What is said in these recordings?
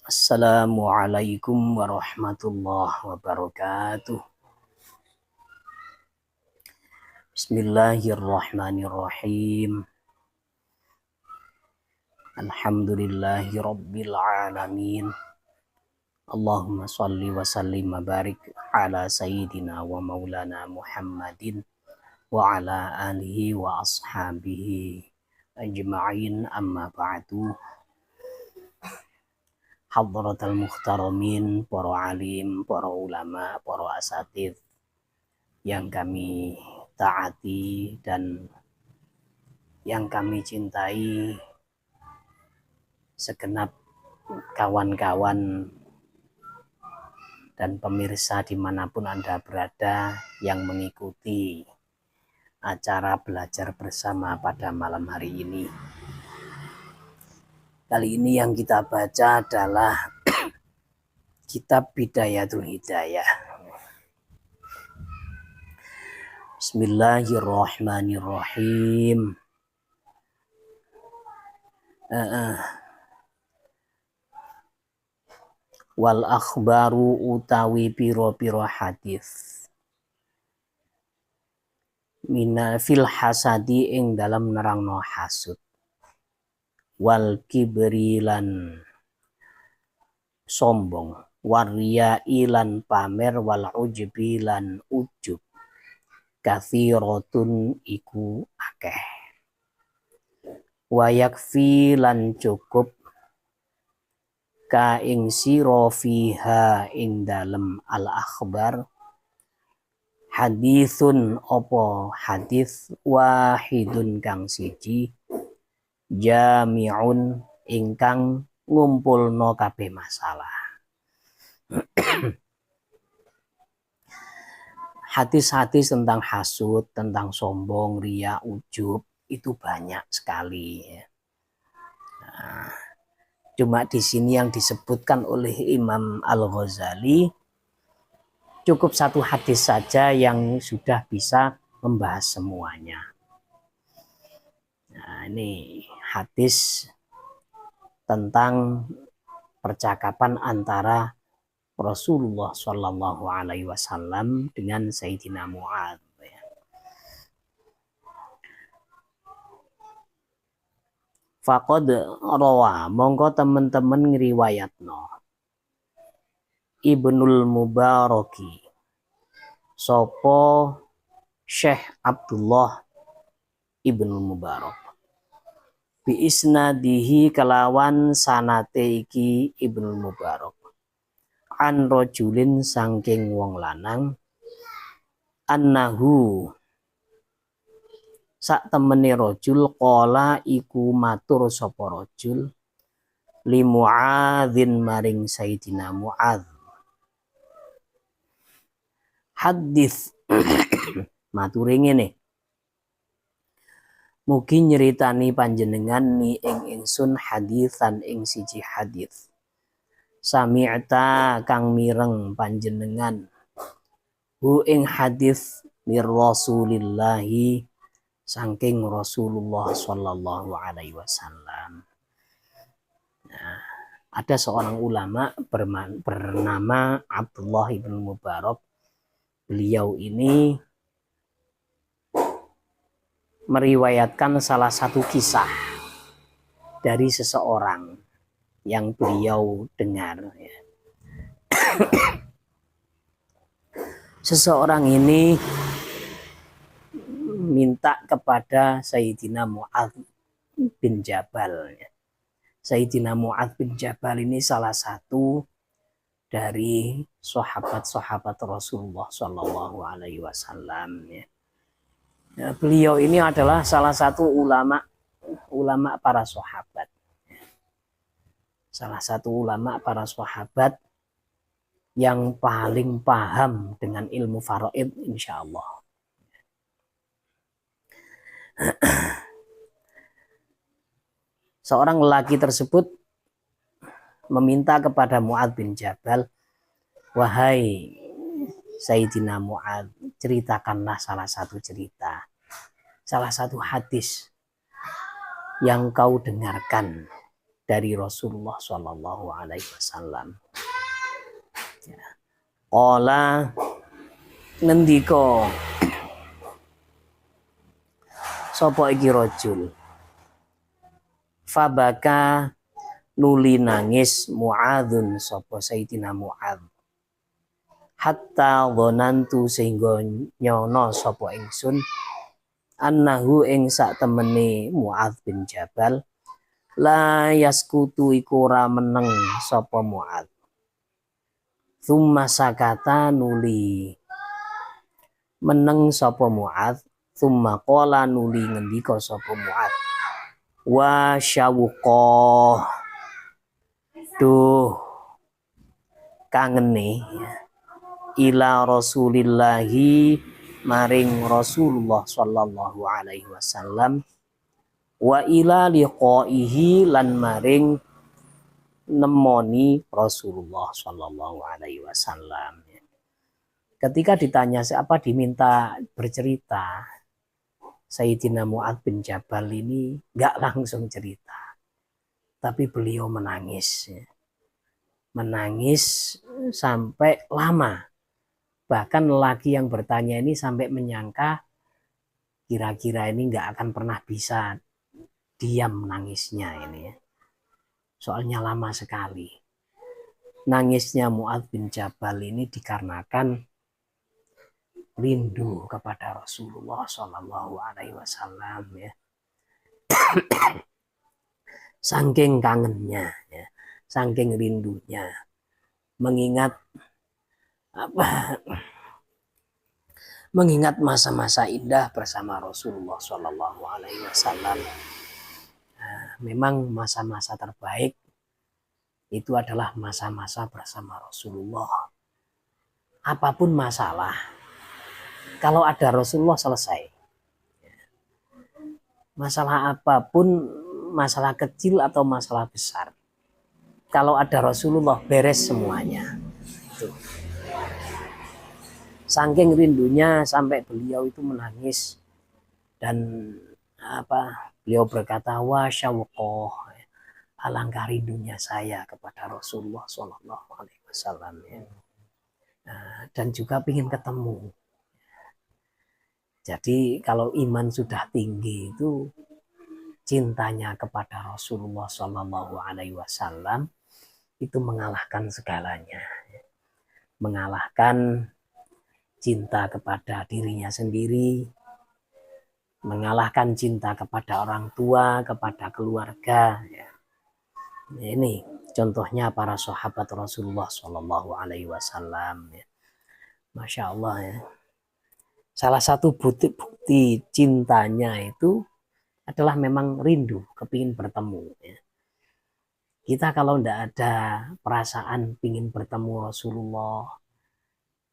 Assalamualaikum warahmatullahi wabarakatuh. Bismillahirrahmanirrahim. Alhamdulillahi rabbil alamin. Allahumma salli wa sallim wa barik ala sayyidina wa maulana Muhammadin wa ala alihi wa ashabihi ajma'in, amma ba'du. Hadratal muhtaramin, para alim, para ulama, para asatidz yang kami taati dan yang kami cintai, segenap kawan-kawan dan pemirsa dimanapun Anda berada yang mengikuti acara belajar bersama pada malam hari ini. Kali ini yang kita baca adalah kitab Bidayatul Hidayah. Bismillahirrahmanirrahim. Wal akhbaru utawi piro-piro hadis mina fil hasadi ing dalam nerangno hasud, wal kibri lan sombong, waria ilan pamer, wal ujbi lan ujub, kathirotun iku akeh, wayakfi lan cukup ka ing sira fiha ing dalem al akhbar hadithun opo hadis wahidun kang siji jami'un ingkang ngumpulno kabeh masalah. Hadis-hadis tentang hasud, tentang sombong, ria, ujub itu banyak sekali. Nah, cuma di sini yang disebutkan oleh Imam Al-Ghazali cukup satu hadis saja yang sudah bisa membahas semuanya. Nah, ini hadis tentang percakapan antara Rasulullah Shallallahu Alaihi Wasallam dengan Sayyidina Mu'adz. Faqad rawa, mongko teman-teman ngriwayatno Ibnul Mubaraki sopo Syekh Abdullah Ibnul Mubarak bi isnadihi kelawan sanate iki Ibnul Mubarak an rajulin sangking wong lanang annahu sak temene rajul qala iku matur sapa rajul li Mu'adzin maring Sayyidina Mu'adz, hadis mature ngene, mugi nyeritani panjenengan ni ing ingsun hadisan ing siji hadis sami'ta kang mireng panjenengan hu ing hadis mir Rasulillahi saking Rasulullah Shallallahu Alaihi Wasallam. Nah, ada seorang ulama bernama Abdullah ibn Mubarak. Beliau ini meriwayatkan salah satu kisah dari seseorang yang beliau dengar. Seseorang ini minta kepada Sayyidina Mu'adz bin Jabal. Sayyidina Mu'adz bin Jabal ini salah satu dari sahabat-sahabat Rasulullah Shallallahu Alaihi Wasallam. Ya, beliau ini adalah salah satu ulama para sahabat. Salah satu ulama para sahabat yang paling paham dengan ilmu faraid, insya Allah. Seorang lelaki tersebut meminta kepada Mu'adz bin Jabal, wahai Sayyidina Mu'adz, ceritakanlah salah satu cerita, salah satu hadis yang kau dengarkan dari Rasulullah Shallallahu Alaihi Wasallam. Qala ngendika sapa iki rajul, fabaka nuli nangis Mu'adzun sapa Sayyidina Mu'adz, hatta dhonantu sehingga nyono sapa ingsun annahu ing sak temene Mu'adz bin Jabal la yaskutu iku ora meneng sapa Mu'adz. Tsumma sakata nuli meneng sapa Mu'adz, tsumma qala nuli ngendika sapa Mu'adz, wa syauqah duh kangene ila Rasulillahi maring Rasulullah sallallahu alaihi wasallam, wa ila liqaihi lan maring nemoni Rasulullah sallallahu alaihi wasallam. Ketika ditanya siapa diminta bercerita, Sayyidina Mu'adz bin Jabal ini nggak langsung cerita, tapi beliau menangis. Menangis sampai lama. Bahkan lelaki yang bertanya ini sampai menyangka kira-kira ini nggak akan pernah bisa diam nangisnya ini. Soalnya lama sekali. Nangisnya Mu'adz bin Jabal ini dikarenakan rindu kepada Rasulullah Shallallahu Alaihi Wasallam ya. Saking kangennya, ya. Saking rindunya, mengingat mengingat masa-masa indah bersama Rasulullah Shallallahu Alaihi Wasallam. Memang masa-masa terbaik itu adalah masa-masa bersama Rasulullah. Apapun masalah, kalau ada Rasulullah selesai. Masalah apapun, masalah kecil atau masalah besar, kalau ada Rasulullah beres semuanya. Itu. Saking rindunya sampai beliau itu menangis dan beliau berkata, wa syauqah, alangkah rindunya saya kepada Rasulullah Shallallahu Alaihi Wasallam ya. Dan juga ingin ketemu. Jadi kalau iman sudah tinggi itu cintanya kepada Rasulullah Shallallahu Alaihi Wasallam itu mengalahkan segalanya, mengalahkan cinta kepada dirinya sendiri, mengalahkan cinta kepada orang tua, kepada keluarga. Ya. Ini contohnya para sahabat Rasulullah Shallallahu Alaihi Wasallam. Ya. Masya Allah ya. Salah satu bukti cintanya itu adalah memang rindu, kepingin bertemu. Ya. Kita kalau tidak ada perasaan ingin bertemu Rasulullah,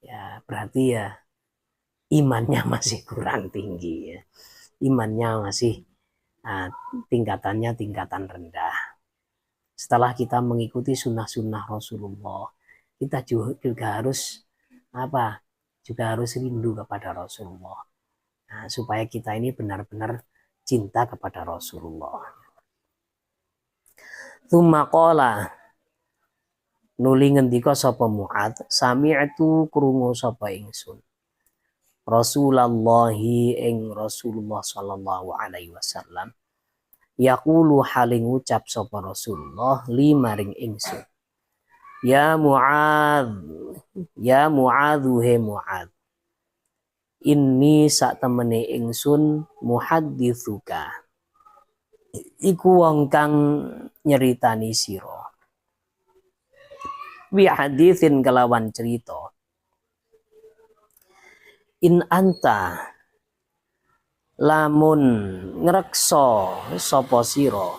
ya berarti ya imannya masih kurang tinggi. Ya. Imannya masih tingkatannya tingkatan rendah. Setelah kita mengikuti sunnah-sunnah Rasulullah, kita juga harus juga harus rindu kepada Rasulullah. Nah, supaya kita ini benar-benar cinta kepada Rasulullah. Tsumma qala nuli ngendika sapa Mu'adz, sami'tu krungu sapa ingsun Rasulullah ing Rasulullah sallallahu alaihi wasallam yaqulu haling ucap sapa Rasulullah li maring ingsun, ya Mu'adz he Mu'adz, inni sak temene ingsun muhadditsuka iku wong kang nyeritani sira bi haditsin kelawan cerita, in anta lamun ngrekso sapa sira,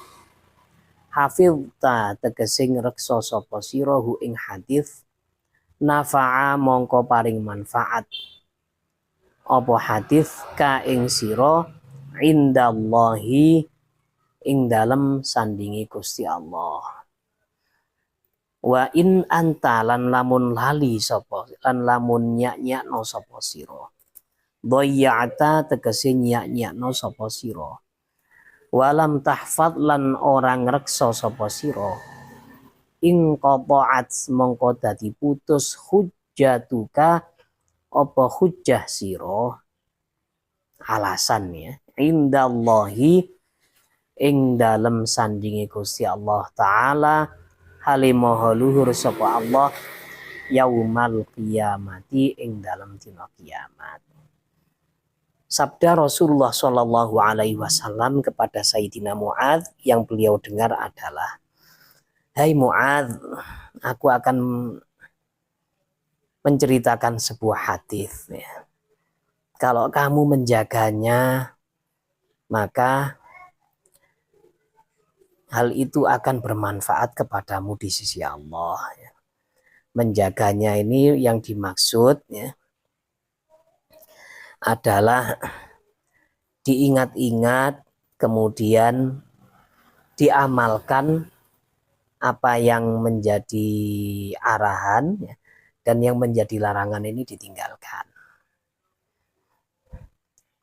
hafizta tegese ngrekso sapa sira hu ing hadis, nafa'a mongko paring manfaat apa hadis ka ing sira indallahi ing dalem sandingi Gusti Allah. Wa in anta lan lamun lali sapa lan lamun nyak-nyakno sapa sira, dhayya'ta tegese nyak-nyakno sapa sira, walam tahfad lan orang reksa sapa sira ing qata'at mongko dadi putus hujjatuka apa hujjah sira alasan ya indallahi ing dalem sandinge Gusti Allah taala halimaha luhur sapa Allah yaumal qiyamati ing dalem dina kiamat. Sabda Rasulullah Shallallahu Alaihi Wasallam kepada Sayyidina Mu'adz yang beliau dengar adalah, hai Mu'adz, aku akan menceritakan sebuah hadis. Ya. Kalau kamu menjaganya, maka hal itu akan bermanfaat kepadamu di sisi Allah. Ya. Menjaganya ini yang dimaksud ya, adalah diingat-ingat, kemudian diamalkan apa yang menjadi arahan ya, dan yang menjadi larangan ini ditinggalkan.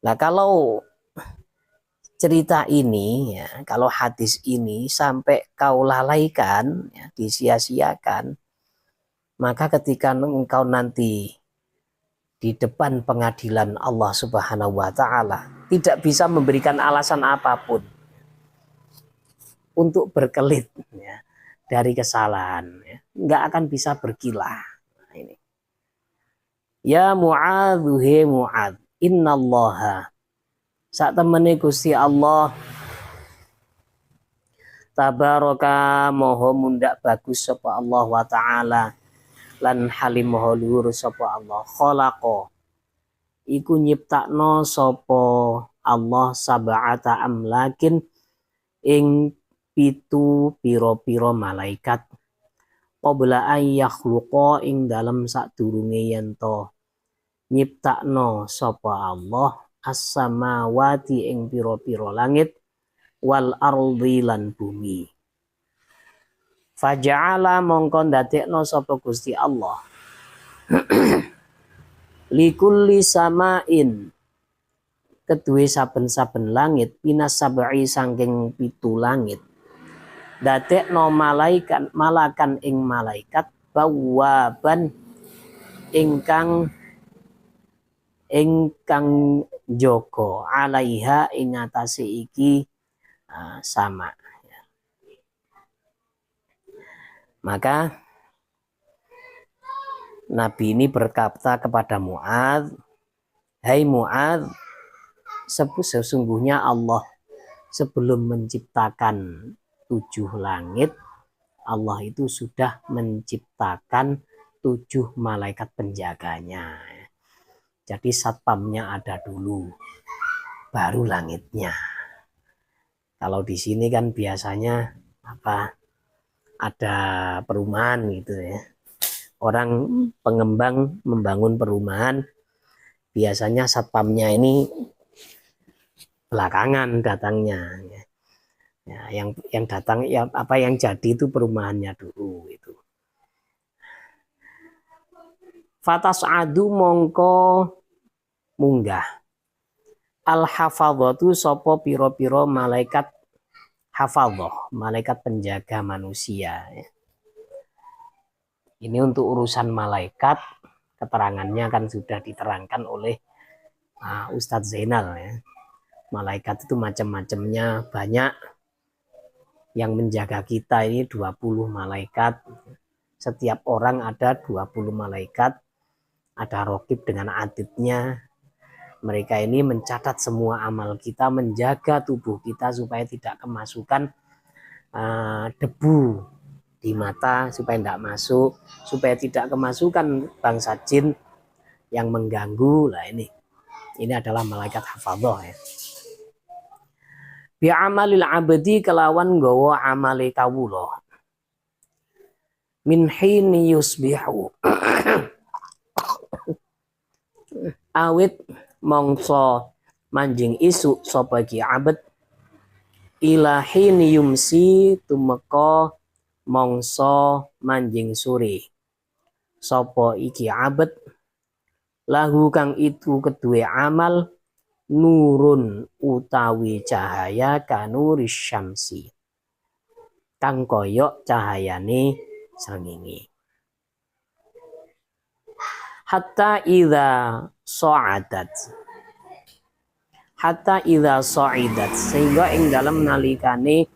Nah kalau cerita ini, ya, kalau hadis ini sampai kau lalaikan, ya, disia-siakan, maka ketika engkau nanti di depan pengadilan Allah Subhanahu wa Ta'ala tidak bisa memberikan alasan apapun untuk berkelit ya, dari kesalahan, ya. Nggak akan bisa berkilah. Nah, ini. Ya Mu'adz, he Mu'adz, innallaha sak temene Gusti Allah tabaraka moho mundak bagus sapa Allah wa Ta'ala lan halim moho luhur sapa Allah khalaqa iku nyiptakno sapa Allah sab'ata amlakin ing pitu piro-piro malaikat qabla ay yakhluqa ing dalem sadurunge yen to nyiptakno sapa Allah as-samawati ing piro-piro langit wal ardi lan bumi. Faja'ala mongko ndadekno sapa Gusti Allah likulli samain kedue saben-saben langit pinas sab'i sangking pitu langit dadekno malaikat malakan ing malaikat bawaban ingkang joko alaiha ing atase iki sama. Maka Nabi ini berkata kepada Mu'adz, hai Mu'adz, sesungguhnya Allah sebelum menciptakan 7 langit, Allah itu sudah menciptakan 7 malaikat penjaganya. Jadi satpamnya ada dulu, baru langitnya. Kalau di sini kan biasanya ada perumahan gitu ya. Orang pengembang membangun perumahan, biasanya satpamnya ini belakangan datangnya. Ya, yang datang yang jadi itu perumahannya dulu itu. Fatas'adu mongko munggah. Al-hafadhatu sapa pira-pira malaikat hafadhah, malaikat penjaga manusia. Ini untuk urusan malaikat, keterangannya kan sudah diterangkan oleh Ustadz Zainal ya. Malaikat itu macam-macamnya banyak. Yang menjaga kita ini 20 malaikat. Setiap orang ada 20 malaikat. Ada rokib dengan atidnya. Mereka ini mencatat semua amal kita, menjaga tubuh kita supaya tidak kemasukan debu di mata, supaya tidak masuk, supaya tidak kemasukan bangsa jin yang mengganggu. Lah ini adalah malaikat hafadhah ya. Bi amalil abdi kelawan nggawa amale kawula. Min hini yusbihu. Awit mongso manjing isuk sapa ki abad ila hini yumsi tumeka mongso manjing suri sapa iki abad lahu kang itu kedue amal nurun utawi cahaya kanuris syamsi kang koyok cahayane srengenge. Hatta idza sa'idat sehingga ing dalam nalikane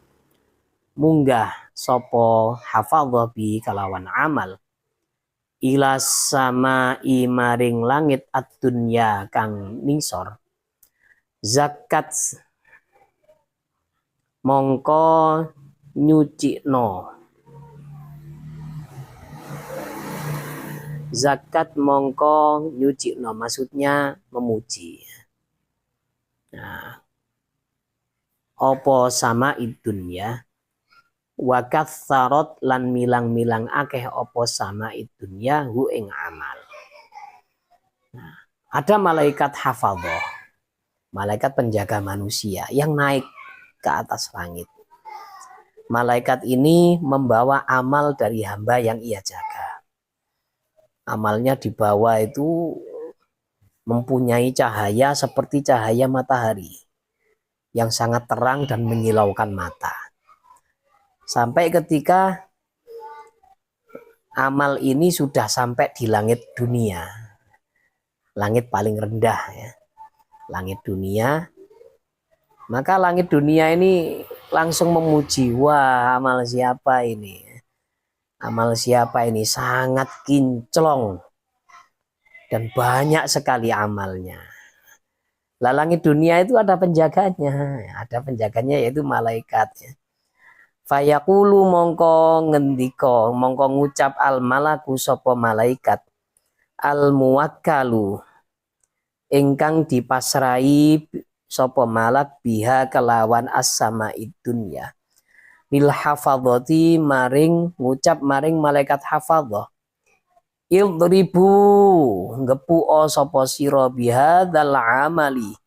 munggah sapa hafadha bi kalawan amal ila sama maring langit ad-dunya kang nisor zakat mongko nyucikno maksudnya memuji. Nah, opo sama idunya wa katsarat lan milang-milang akeh opo sama idunya hu ing amal. Nah, ada malaikat hafadhah, malaikat penjaga manusia yang naik ke atas langit. Malaikat ini membawa amal dari hamba yang ia jaga. Amalnya di bawah itu mempunyai cahaya seperti cahaya matahari yang sangat terang dan menyilaukan mata. Sampai ketika amal ini sudah sampai di langit dunia, langit paling rendah ya, langit dunia, maka langit dunia ini langsung memuji, wah amal siapa ini? Amal siapa ini sangat kinclong dan banyak sekali amalnya. Lah langit dunia itu ada penjaganya yaitu malaikat. Fayaqulu mongko ngendika, mongko ngucap al malaku sapa malaikat al muwakkalu ingkang dipasrai sapa malak biha kelawan as-sama'id dunya. Lil hafadhati maring ngucap maring malaikat hafadhah idribu ngepuo sapa sira bihadzal amali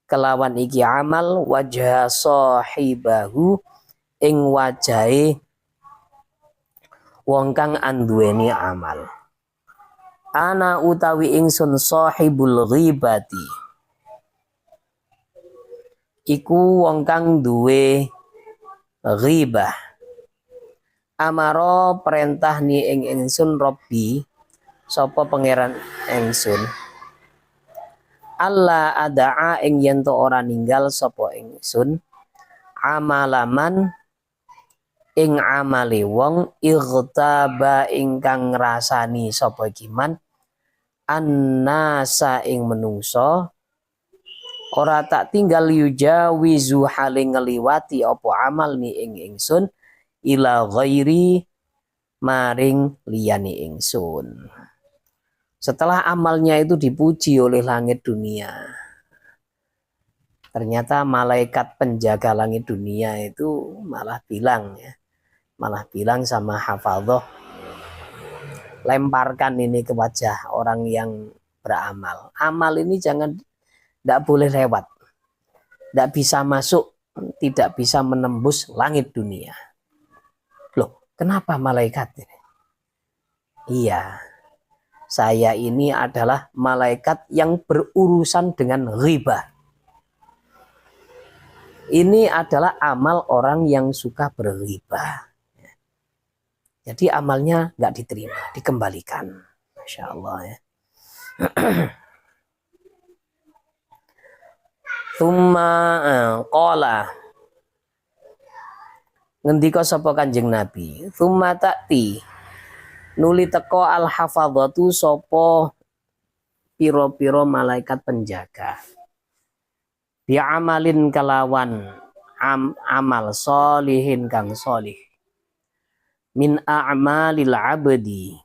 kelawan iki amal wajah sahibahu ing wajahe wong kang anduweni amal. Ana utawi ingsun sahibul ghibati iku wong kang duwe ghibah. Amaro perintah ni ing ingsun Robbi sapa pangeran ingsun Allah adaa ing yen to ora ninggal sapa ingsun amalaman ing amale wong ightaba ingkang ngrasani sapa giman annasa ing menungso ora tak tinggal yujawizu hale ngliwati apa amal ni ing ingsun ila ghairi maring liyane ingsun. Setelah amalnya itu dipuji oleh langit dunia, ternyata malaikat penjaga langit dunia itu malah bilang sama hafadhah, lemparkan ini ke wajah orang yang beramal. Amal ini tidak boleh lewat, tidak bisa masuk, tidak bisa menembus langit dunia. Loh, kenapa malaikat ini? Iya, saya ini adalah malaikat yang berurusan dengan ghibah. Ini adalah amal orang yang suka berghibah. Jadi amalnya nggak diterima, dikembalikan. Masya Allah ya. Tsumma qala ngendika sapa Kanjeng Nabi, tsumma ta'ti nuli teko al hafadhatu sapa pira-pira malaikat penjaga. Bi amalin kalawan amal solihin kang solih. Min a'malil abdi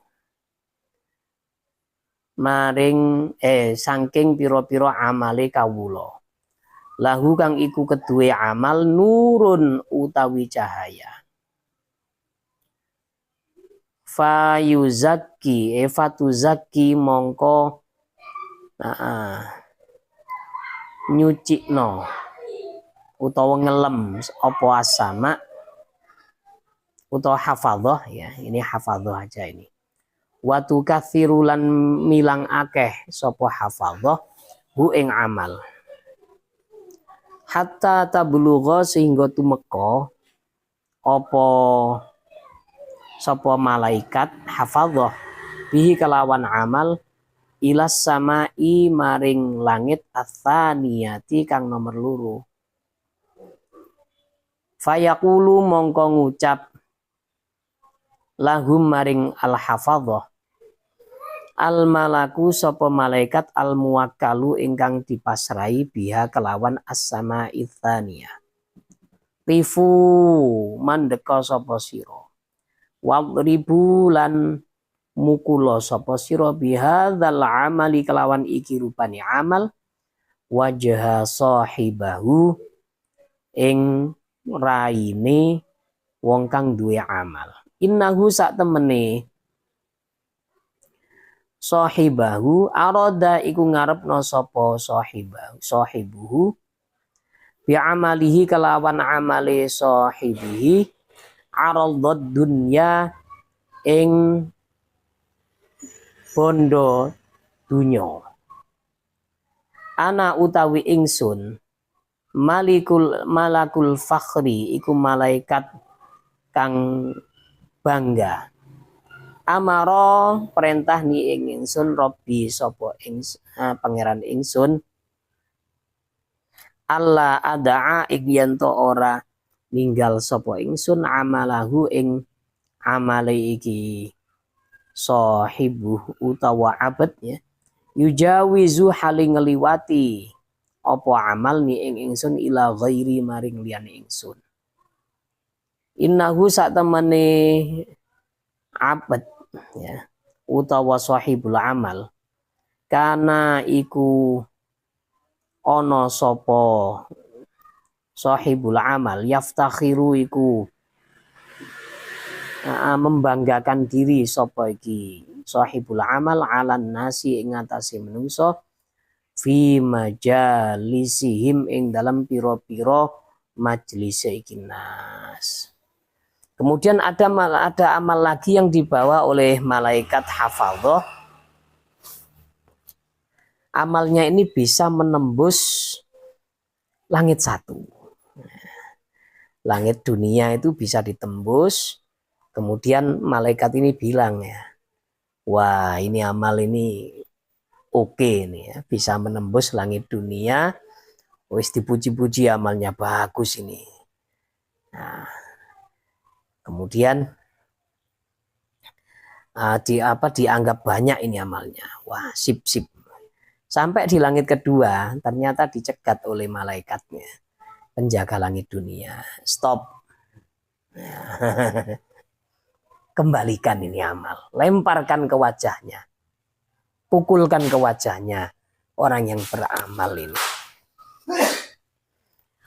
maring saking pira-pira amale kawula. Lahu kang iku keduwe amal nurun utawi cahaya. Fayuzakki fatuzakki mongko nyucikno utawa ngelem apa asama utawa hafadhah ya, ini hafadhah aja ini. Watu kathirulan milang akeh sapa hafadhah hu ing amal. hatta tablugha sehingga tumeka apa sapa malaikat hafadzah bihi kelawan amal ilas samai maring langit atsaniyati kang nomor loro. Fayaqulu mongko ngucap lahum maring al hafadzah al malaku sapa malaikat al muwakkalu ingkang dipasrai biha kelawan as-samai tsaniyah. Tifu mandeka sapa sira wadribu lan mukula sapa sira bihadzal amali kelawan iki rupane amal wajha sahibahu ing raine wong kang duwe amal. Innahu sak temene sahibahu arada iku ngarepno sapa sahibuhu bi amalihi kelawan amale sahibihi aradad dunya ing bondo dunya. Ana utawi ingsun malakul fakhri iku malaikat kang bangga. Amara perintah ni ingsun Robbi sapa pangeran ingsun Allah adaa ing ora ninggal sapa ingsun amalahu ing amale iki sahibuh utawa abadnya yujawizu hali ngeliwati apa amal ni ing ingsun ila ghairi maring liyane ingsun. Innahu sak temene abad ya utawa sahibul amal kana iku ana sapa sahibul amal yaftakhiru iku membanggakan diri sapa iki sahibul amal alan nasi ing atase menungso fi majalisihim ing dalam pira-pira majelis iki nas. Kemudian ada amal lagi yang dibawa oleh malaikat hafadzah. Amalnya ini bisa menembus langit satu. Langit dunia itu bisa ditembus. Kemudian malaikat ini bilang ya, wah ini amal ini oke nih ya, bisa menembus langit dunia. Wis dipuji-puji amalnya bagus ini. Nah, kemudian dianggap banyak ini amalnya. Wah, sip-sip. Sampai di langit kedua ternyata dicegat oleh malaikatnya. Penjaga langit dunia. Stop. Kembalikan ini amal. Lemparkan ke wajahnya. Pukulkan ke wajahnya orang yang beramal ini.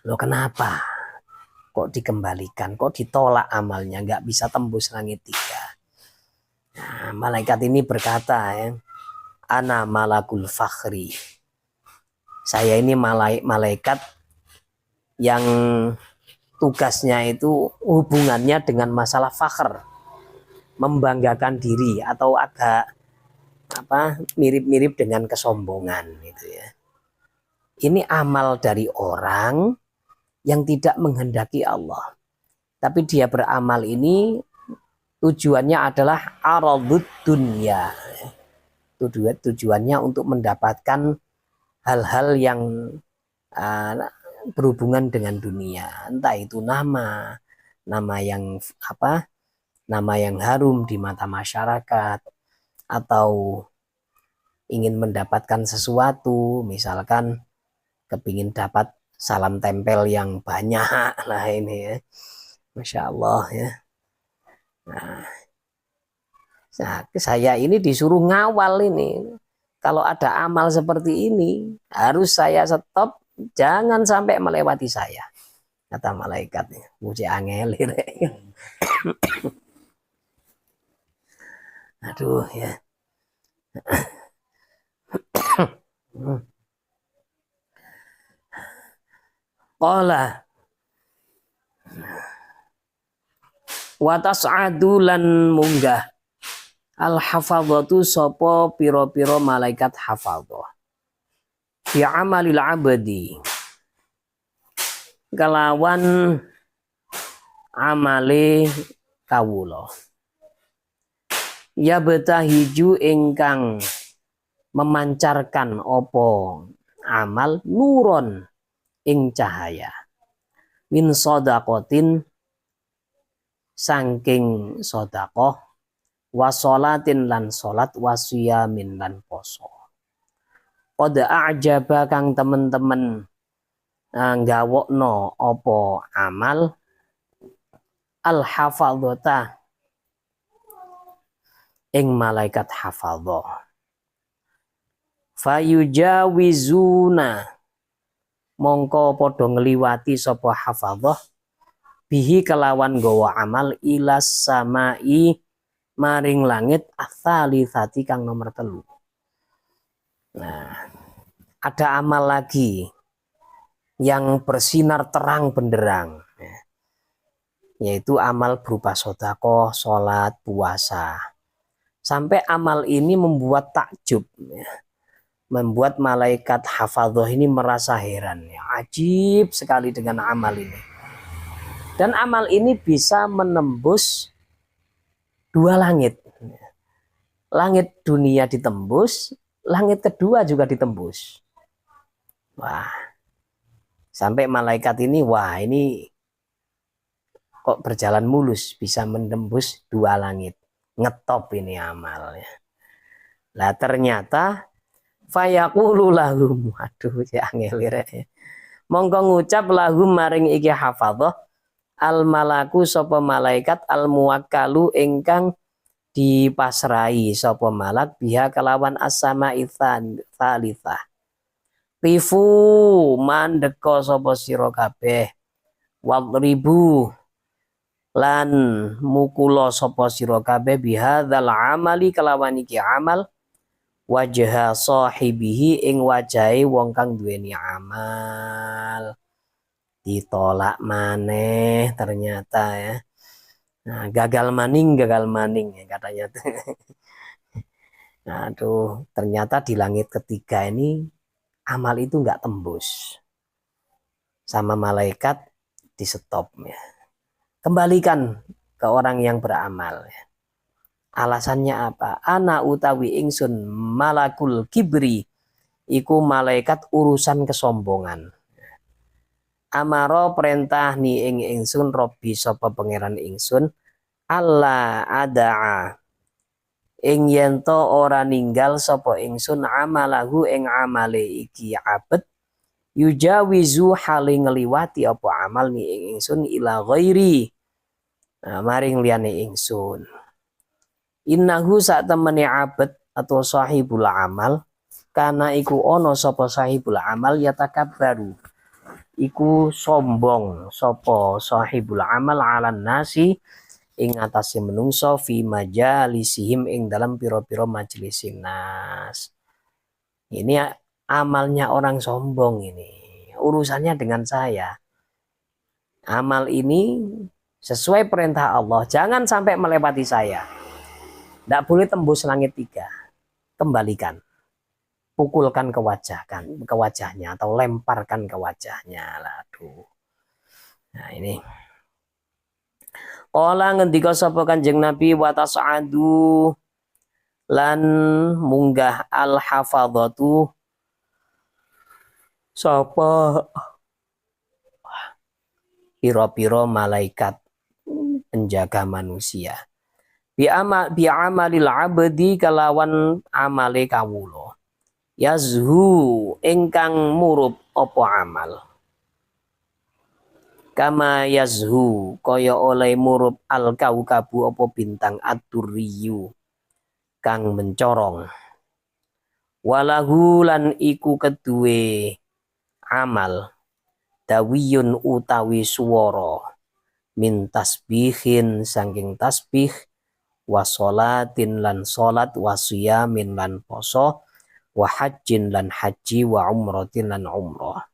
Loh kenapa? Kok dikembalikan, kok ditolak amalnya, nggak bisa tembus langit tiga. Nah, malaikat ini berkata ya, ana malakul fakhri. Saya ini malaikat yang tugasnya itu hubungannya dengan masalah fakhr, membanggakan diri atau agak mirip-mirip dengan kesombongan gitu ya. Ini amal dari orang yang tidak menghendaki Allah. Tapi dia beramal ini tujuannya adalah aradud dunya. Tujuannya untuk mendapatkan hal-hal yang berhubungan dengan dunia. Entah itu nama yang nama yang harum di mata masyarakat, atau ingin mendapatkan sesuatu, misalkan kepingin dapat salam tempel yang banyak lah ini ya. Masya Allah ya. Nah, saya ini disuruh ngawal ini. Kalau ada amal seperti ini harus saya stop, jangan sampai melewati saya. Kata malaikatnya. Muji angel. Aduh ya. Qala wa tas'adu lan munggah al hafadzatu sapa pira-pira malaikat hafadzah fi amalil abdi kelawan amale kawula. Ya betahiju ingkang memancarkan opo amal nuron ing cahaya min sodakotin saking sodakoh wasolatin lan solat wasiyamin lan poso. Qad a'jaba kang temen-temen gawokno opo amal al hafadzata ing malaikat hafadzah. Fayujawizuna mongko padha ngliwati sapa hafadzah bihi kelawan gawa amal ilas samai maring langit ats-tsalitsati kang nomor 3. Nah, ada amal lagi yang bersinar terang benderang, yaitu amal berupa sedekah, salat, puasa. Sampai amal ini membuat takjub, membuat malaikat hafadzah ini merasa heran, ajib sekali dengan amal ini. Dan amal ini bisa menembus 2 langit. Langit dunia ditembus, langit kedua juga ditembus. Wah, sampai malaikat ini, wah ini kok berjalan mulus, bisa menembus 2 langit. Ngetop ini amalnya. Lah ternyata fayaqulu lahum, aduh ya ngelir ya. Mongko ngucap lahum maring iki hafadzah al malaku sapa malaikat al muwakkalu ingkang dipasrai sapa malak biha kelawan as-sama'i tsalitsah. Rifu mandeka sapa sira kabeh wadribu lan mukula sapa sira kabeh bihadzal amali kelawan iki amal wajha sahibihi ing wajahe wong kang duweni amal. Ditolak maneh ternyata ya. Nah, gagal maning ya katanya tuh. Nah, aduh, ternyata di langit ketiga ini amal itu nggak tembus. Sama malaikat di stop ya. Kembalikan ke orang yang beramal ya. Alasannya apa? Ana utawi ingsun malakul kibri iku malaikat urusan kesombongan. Amaro perintah ni ing ingsun Robbi sapa pangeran ingsun Allah adaa ing yento ora ninggal sapa ingsun amalahu ing amale iki abet yujawizu hale ngliwati apa amal ni ing ingsun ila ghairi maring liyane ingsun. Innahu sak temene abet atau sahibul amal kana iku ono sapa sahibul amal yatakabbaru iku sombong sapa sahibul amal alan nasi ing atase menungso fi majalisihim ing dalam piro-piro majelis nas. Ini amalnya orang sombong ini. Urusannya dengan saya. Amal ini sesuai perintah Allah, jangan sampai melewati saya. Tidak boleh tembus langit 3. Kembalikan. Pukulkan ke wajahnya atau lemparkan ke wajahnya. Aduh. Nah ini. Qala ngendika sapa Kanjeng Nabi wa tas'adu lan munggah al hafadzatu sapa piro-piro malaikat penjaga manusia. Bi amalil abdi kalawan amale kawula. Yazhu ingkang murub apa amal. Kama yazhu kaya oleh murub al kaukabu apa bintang ad-durriyu kang mencorong. Walahu lan iku kedue amal dawiyun utawi swara min tasbihin saking tasbih wasolatin lan salat wasiyamin lan poso wa hajjin lan haji wa umratin lan umrah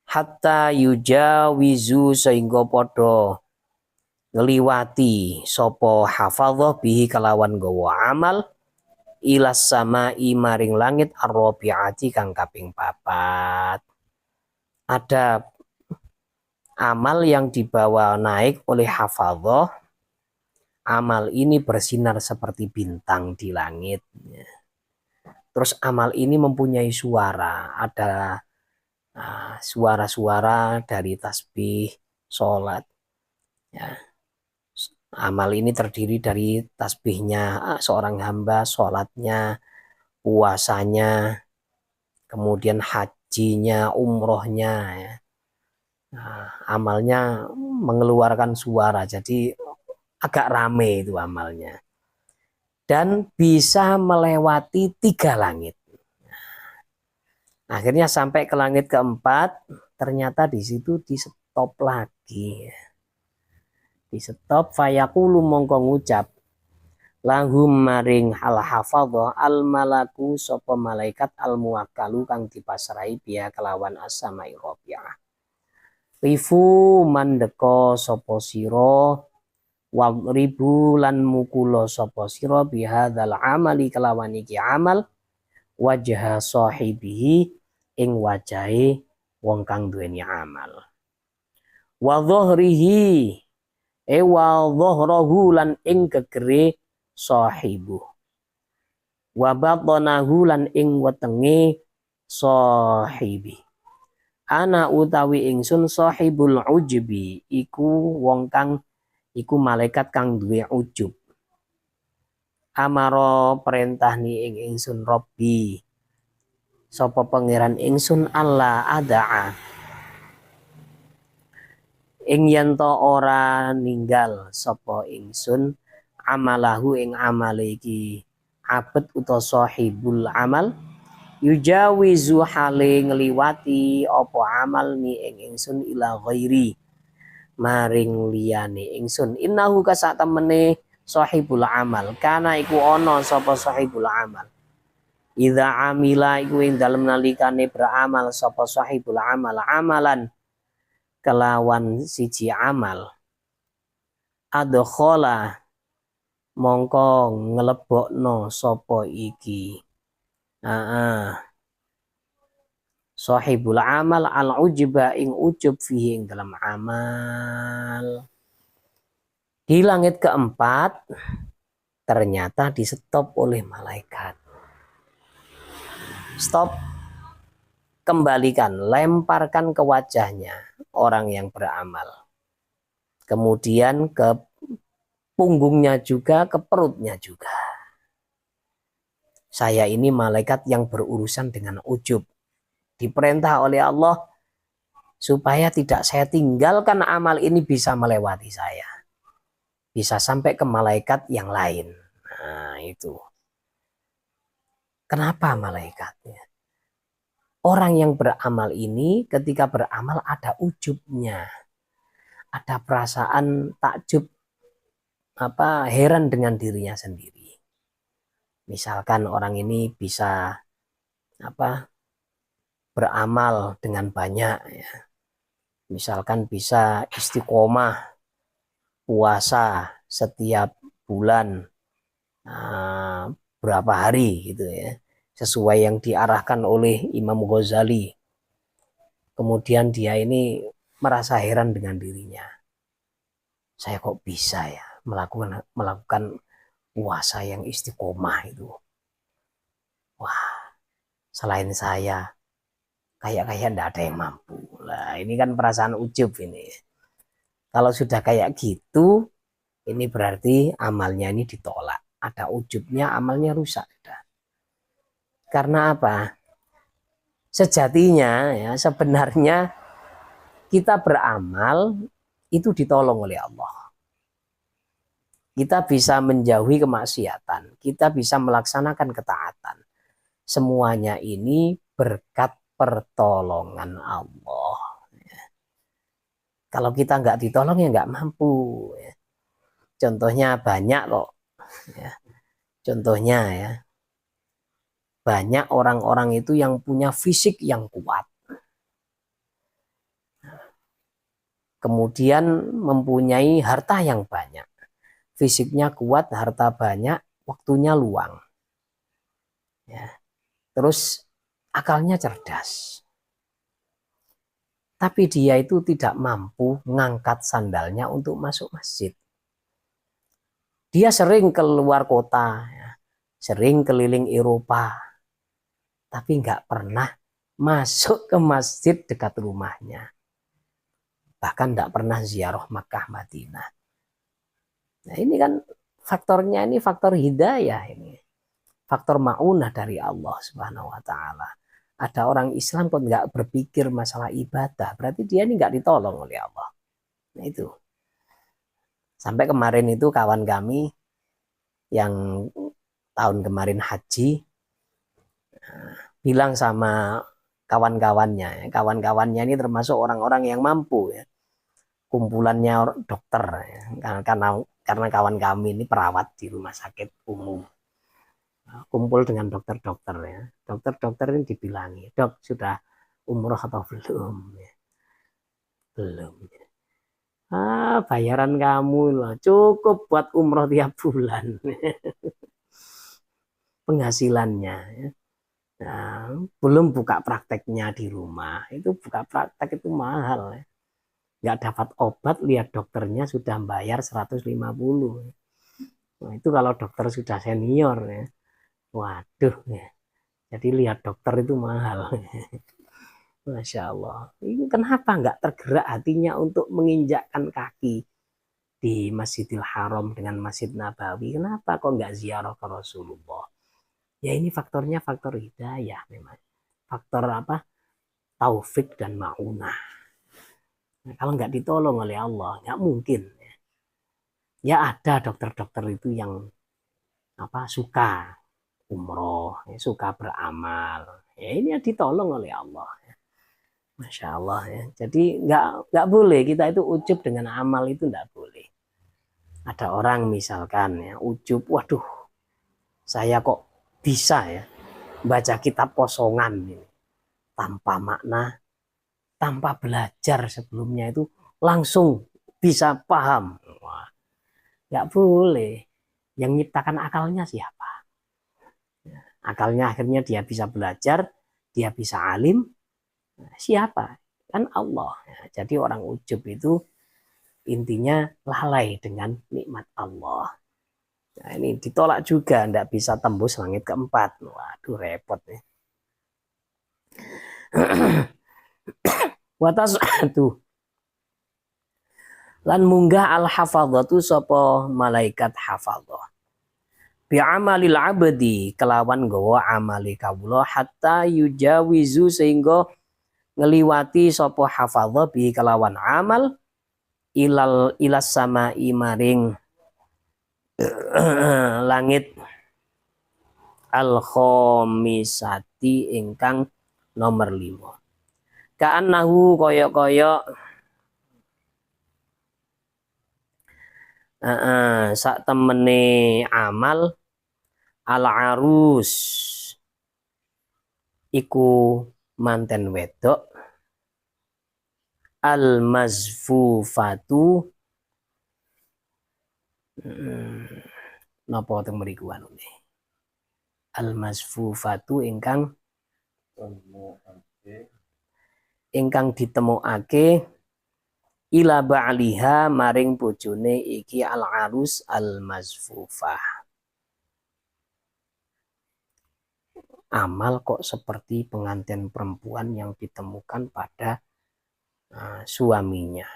hatta yujawizu sehingga padha ngliwati sapa hafadzah bihi kalawan gawa amal ilas samai maring langit ar-rabi'ati kang kaping 4. Ada Amal yang dibawa naik oleh hafadhah, amal ini bersinar seperti bintang di langit. Terus amal ini mempunyai suara, ada suara-suara dari tasbih, sholat. Ya. Amal ini terdiri dari tasbihnya seorang hamba, sholatnya, puasanya, kemudian hajinya, umrohnya. Ya. Amalnya mengeluarkan suara, jadi agak rame itu amalnya. Dan bisa melewati 3 langit. Akhirnya sampai ke langit keempat, ternyata di situ di stop lagi. Di stop fayaqulu mongko ngucap lahum maring al hafadhah al malaku sapa malaikat al muwakkalu kang dipasrahi biya kelawan as-samai rabi'ah. Rifu mandeka sapa sira wadribu lan mukula sapa sira bihadzal amali kelawan iki amal wajha sahibihi ing wajahe wong kang duweni amal. Wa dhahrihi wa dhahrahu lan ing gegere sahibu. Wa batnahu lan ing wetenge sahibi. Ana utawi ingsun sahibul ujbi iku wong kang iku malaikat kang duwe ujub. Amaro perintah ni ing ingsun Robbi sapa pangeran ingsun Allah adaa ing yen to ora ninggal sapa ingsun amalahu ing amale iki abet utawa sahibul amal yujawizu hale ngliwati apa amal ni ing ingsun ila ghairi maring liyane ingsun innahu kasak temene sahibul amal kana iku ana sapa sahibul amal idza amila iku ing dalem nalikane beramal sapa sahibul amal amalan kelawan siji amal adkhala mongko nglebokno sapa iki sahibul amal al ujba ing ujub fihi ing dalam amal. Di langit keempat ternyata di stop oleh malaikat. Stop, kembalikan, lemparkan ke wajahnya orang yang beramal. Kemudian ke punggungnya juga, ke perutnya juga. Saya ini malaikat yang berurusan dengan ujub. Diperintah oleh Allah supaya tidak saya tinggalkan amal ini bisa melewati saya. Bisa sampai ke malaikat yang lain. Nah itu. Kenapa malaikatnya? Orang yang beramal ini ketika beramal ada ujubnya. Ada perasaan takjub, heran dengan dirinya sendiri. Misalkan orang ini bisa beramal dengan banyak ya. Misalkan bisa istiqomah puasa setiap bulan berapa hari gitu ya, sesuai yang diarahkan oleh Imam Ghazali. Kemudian dia ini merasa heran dengan dirinya. Saya kok bisa ya melakukan puasa yang istiqomah itu. Wah, selain saya kayak tidak ada yang mampu. Lah, ini kan perasaan ujub ini. Kalau sudah kayak gitu, ini berarti amalnya ini ditolak. Ada ujubnya, amalnya rusak. Karena apa? Sejatinya ya sebenarnya kita beramal itu ditolong oleh Allah. Kita bisa menjauhi kemaksiatan, kita bisa melaksanakan ketaatan. Semuanya ini berkat pertolongan Allah. Kalau kita nggak ditolong ya nggak mampu. Contohnya banyak kok. Contohnya ya, banyak orang-orang itu yang punya fisik yang kuat. Kemudian mempunyai harta yang banyak. Fisiknya kuat, harta banyak, waktunya luang. Ya. Terus akalnya cerdas. tapi dia itu tidak mampu ngangkat sandalnya untuk masuk masjid. Dia sering keluar kota, ya, sering keliling Eropa, tapi nggak pernah masuk ke masjid dekat rumahnya. Bahkan nggak pernah ziarah Makkah Madinah. Nah ini kan faktornya, ini faktor hidayah, ini faktor ma'unah dari Allah Subhanahu wa Ta'ala. Ada orang Islam kok nggak berpikir masalah ibadah, berarti dia ini nggak ditolong oleh Allah. Nah itu. Sampai kemarin itu kawan kami yang tahun kemarin haji bilang sama kawan-kawannya ini termasuk orang-orang yang mampu ya, kumpulannya dokter ya, karena kawan kami ini perawat di rumah sakit umum, kumpul dengan dokter-dokter ya, dokter-dokter ini dibilangi, dok sudah umroh atau belum ya. Belum ya. Bayaran kamu loh cukup buat umroh tiap bulan penghasilannya ya. Nah, belum buka prakteknya di rumah, itu buka praktek itu mahal ya. Nggak dapat obat, lihat dokternya sudah bayar 150. Nah, itu kalau dokter sudah senior ya, waduh ya. Jadi lihat dokter itu mahal. Masya Allah. Ini kenapa nggak tergerak hatinya untuk menginjakkan kaki di Masjidil Haram dengan Masjid Nabawi? Kenapa kok nggak ziarah ke Rasulullah? Ya ini faktornya faktor hidayah memang. Faktor apa? Taufik dan ma'unah. Nah, kalau nggak ditolong oleh Allah, nggak mungkin. Ya ada dokter-dokter itu yang apa suka umroh, ya, suka beramal. Ya ini ya ditolong oleh Allah. Masya Allah ya. Jadi nggak boleh kita itu ujub dengan amal, itu nggak boleh. Ada orang misalkan ya ujub, waduh, saya kok bisa ya baca kitab kosongan ini, tanpa makna, tanpa belajar sebelumnya itu langsung bisa paham. Wah, nggak boleh. Yang nyiptakan akalnya siapa? Akalnya akhirnya dia bisa belajar, dia bisa alim. Siapa? Kan Allah. Jadi orang ujub itu intinya lalai dengan nikmat Allah. Nah, ini ditolak juga, tidak bisa tembus langit keempat. Waduh repot nih. Watas tuh. Lan munggah al hafadzatu sapa malaikat hafadzah. Bi amalil abdi kelawan gawa amali kawula hatta yujawizu sehingga ngeliwati sapa hafadzah bi kelawan amal ilas sama maring langit al khomisati ingkang nomor 5. Ka'annahu koyok-koyok sak temene amal al arus iku manten wedok al mazfufatu napa teng mriku anune al mazfufatu ingkang ditemokake ila ba'liha maring bojone iki al arus al mazfufah. Amal kok seperti pengantin perempuan yang ditemukan pada suaminya.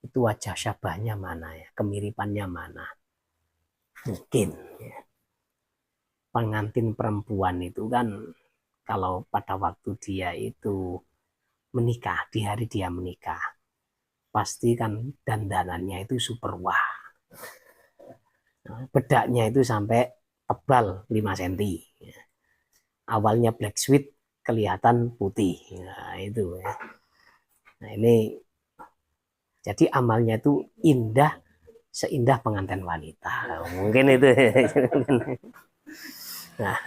Itu wajah syabahnya mana ya? Kemiripannya mana? Mungkin ya. Pengantin perempuan itu kan kalau pada waktu dia itu menikah, di hari dia menikah, pasti kan dandanannya itu super wah. Bedaknya itu sampai tebal 5 cm. Awalnya black sweet kelihatan putih. Nah, itu ya. Nah, ini jadi amalnya itu indah seindah pengantin wanita. Mungkin itu. Nah,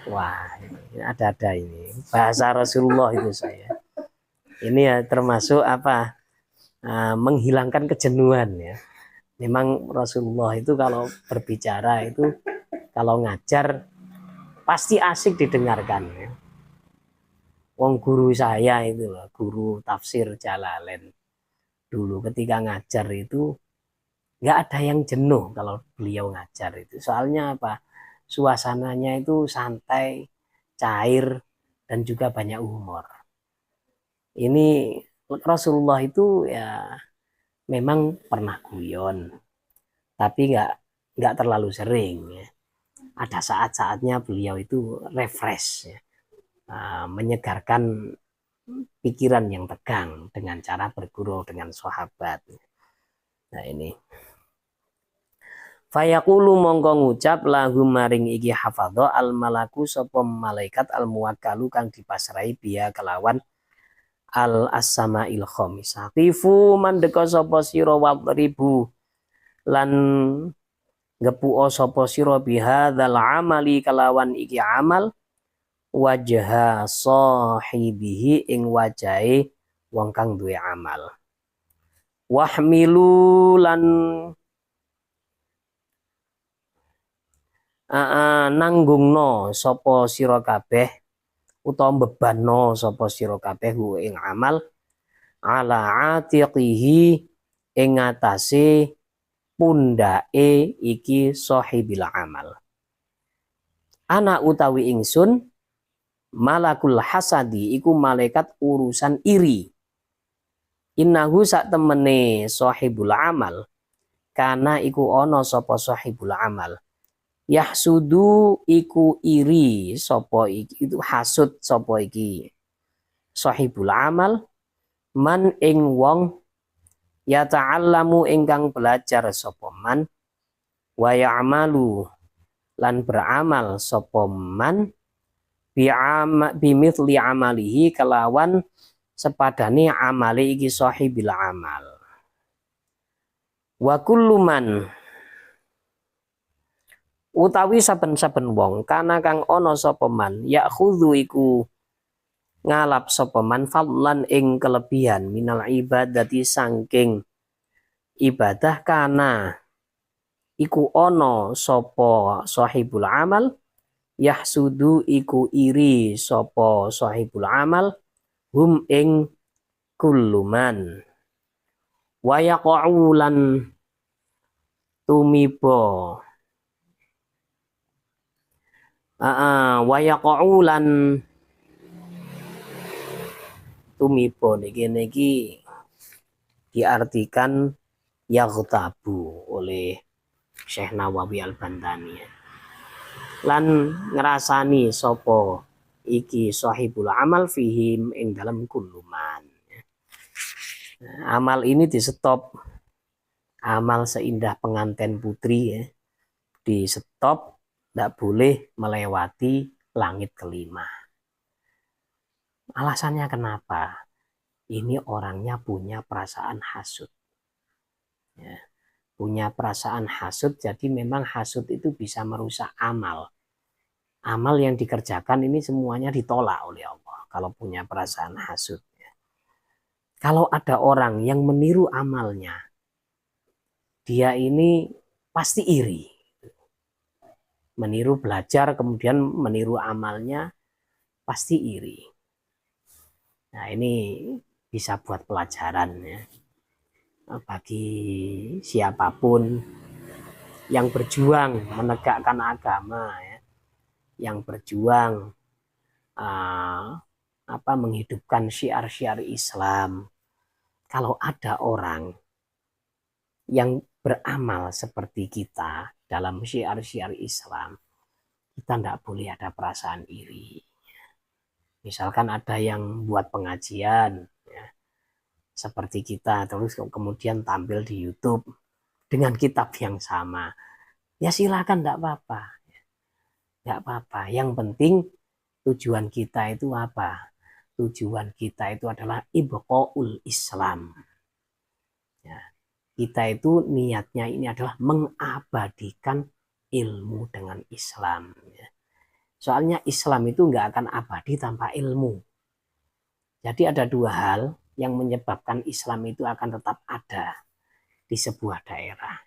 wah, ada ini bahasa Rasulullah itu saya. Ini ya termasuk apa? Menghilangkan kejenuhan ya. Memang Rasulullah itu kalau berbicara itu kalau ngajar pasti asik didengarkan ya. Wong guru saya itu loh, guru tafsir Jalalain. Dulu ketika ngajar itu nggak ada yang jenuh kalau beliau ngajar itu. Soalnya apa? Suasananya itu santai, cair, dan juga banyak humor. Ini Rasulullah itu ya memang pernah guyon, tapi nggak terlalu sering. Ya. Ada saat-saatnya beliau itu refresh, ya. Menyegarkan pikiran yang tegang dengan cara berguru dengan sahabat. Nah ini. Fayaqulu mongko ngucap lahum maring iki hafadho al malaku sapa malaikat al muwakkalu kang dipasrai biya kelawan al as-sama'il khamisah. Tifu mandeka sapa sira wadribu lan ngepuo sapa sira bihadzal amali kelawan iki amal wajha sahibihi ing wajahe wong kang duwe amal. Wahmilu lan nanggungno sapa sira kabeh utawa bebanno sapa sira kabeh ing amal ala atiqihi ing atase pundake iki sahibil amal. Ana utawi ingsun malakul hasadi iku malaikat urusan iri. Innahu sak temene sahibul amal kana iku ana sapa sahibul amal. Yahsudu iku iri sapa iki itu hasud sapa iki sahibul amal man ing wong ya ta'allamu ingkang belajar sapa man wa ya'malu lan beramal sapa man bimithli amalihi kelawan sepadane amale iki sahibil amal wa kullu man utawi saben-saben wong kana kang ana sapa man ya khudhu iku ngalap sapa man fadlan ing kelebihan minal ibadati sangking ibadah kana iku ana sapa sahibul amal yahsudu iku iri sapa sahibul amal hum ing kulluman wa yaqaulan tumiba wa yaqaulan tumiba niki diartikan yaghtabu oleh Syekh Nawawi Al-Bantani lan ngrasani sapa iki sahibul amal fihim ing dalam kulluman. Amal ini di stop, amal seindah pengantin putri ya, di stop, tidak boleh melewati langit kelima. Alasannya kenapa? Ini orangnya punya perasaan hasud. Ya, punya perasaan hasud, jadi memang hasud itu bisa merusak amal. Amal yang dikerjakan ini semuanya ditolak oleh Allah kalau punya perasaan hasud. Ya. Kalau ada orang yang meniru amalnya, dia ini pasti iri. Meniru belajar kemudian meniru amalnya pasti iri. Nah ini bisa buat pelajaran ya bagi siapapun yang berjuang menegakkan agama ya, yang berjuang menghidupkan syiar-syiar Islam. Kalau ada orang yang beramal seperti kita dalam syiar-syiar Islam, kita tidak boleh ada perasaan iri. Misalkan ada yang buat pengajian ya, seperti kita, terus kemudian tampil di YouTube dengan kitab yang sama, ya silakan, tidak apa-apa, tidak apa-apa. Yang penting tujuan kita itu apa? Tujuan kita itu adalah ibqaul Islam. Ya, kita itu niatnya ini adalah mengabadikan ilmu dengan Islam. Ya. Soalnya Islam itu nggak akan abadi tanpa ilmu. Jadi ada dua hal yang menyebabkan Islam itu akan tetap ada di sebuah daerah.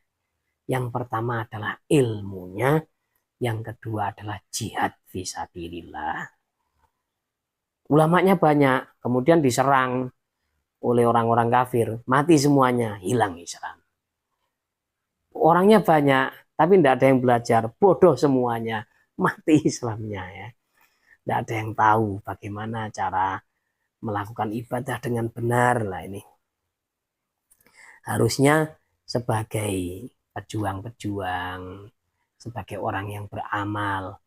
Yang pertama adalah ilmunya, yang kedua adalah jihad fisabilillah. Ulamanya banyak, kemudian diserang oleh orang-orang kafir, mati semuanya, hilang Islam. Orangnya banyak, tapi tidak ada yang belajar, bodoh semuanya, mati Islamnya ya. Tidak ada yang tahu bagaimana cara melakukan ibadah dengan benar lah ini. Harusnya sebagai pejuang-pejuang, sebagai orang yang beramal,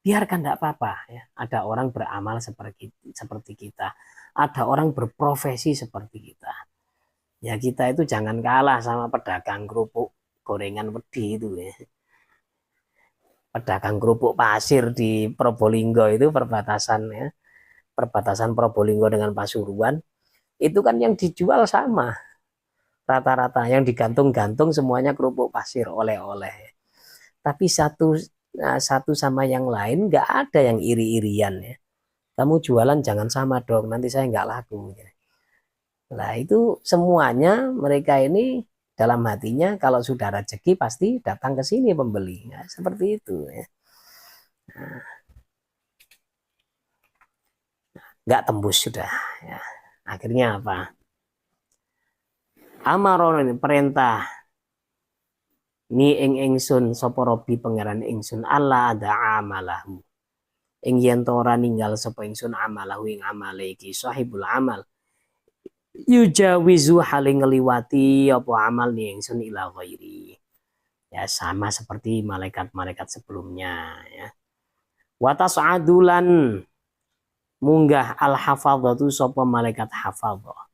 biarkan tidak apa-apa ya. Ada orang beramal seperti kita, ada orang berprofesi seperti kita. Ya kita itu jangan kalah sama pedagang kerupuk gorengan wedi itu ya. Pedagang kerupuk pasir di Probolinggo itu perbatasan ya, perbatasan Probolinggo dengan Pasuruan, itu kan yang dijual sama rata-rata, yang digantung-gantung semuanya kerupuk pasir oleh-oleh. Tapi satu sama yang lain nggak ada yang iri-irian ya. Kamu jualan jangan sama dong, nanti saya nggak laku. Nah itu semuanya mereka ini dalam hatinya kalau sudah rezeki pasti datang ke sini pembeli. Nah, seperti itu ya. Nggak tembus sudah. Ya. Akhirnya apa? Amaron ini perintah ni ing ingsun sapa robi pangeran ingsun Allah ada amalahu. Ing yen ora ninggal sapa ingsun amalahu ing amale iki sahibul amal. Yujawizu haling ngeliwati apa amal ni ingsun ila ghairi. Ya sama seperti malaikat-malaikat sebelumnya ya. Wa tas'adulan munggah al hafadzatu sapa malaikat hafadzah.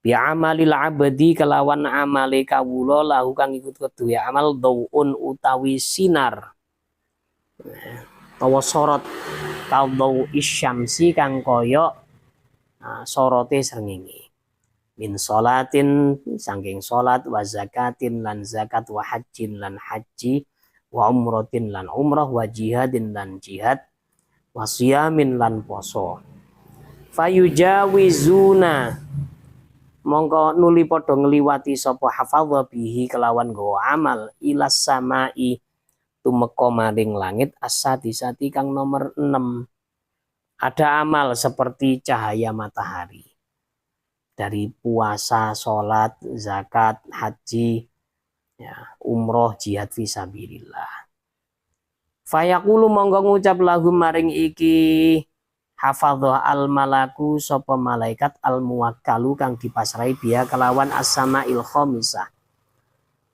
Bi amalil abdi kelawan amale kawula lahu kang ikut kedue amal daun utawi sinar. Tawa sorot kaldau isyamsi kang koyo sorote srengenge. Min sholatin saking salat wa zakatin lan zakat wa hajjin lan haji wa umratin lan umrah wa jihadin lan jihad wa siyamin lan poso. Fayujawizuna mongko nuli padha ngliwati sapa hafadha bihi kelawan nggawa amal ilas samai tumeka maring langit as-sadisati kang nomor 6. Ada amal seperti cahaya matahari. Dari puasa, sholat, zakat, haji, ya, umroh, jihad fisabilillah. Fayaqulu monggo ngucap lahum maring iki hafadhah al malaku sapa malaikat al muwakkalu kang dipasrai biya kelawan as-samail khamisah.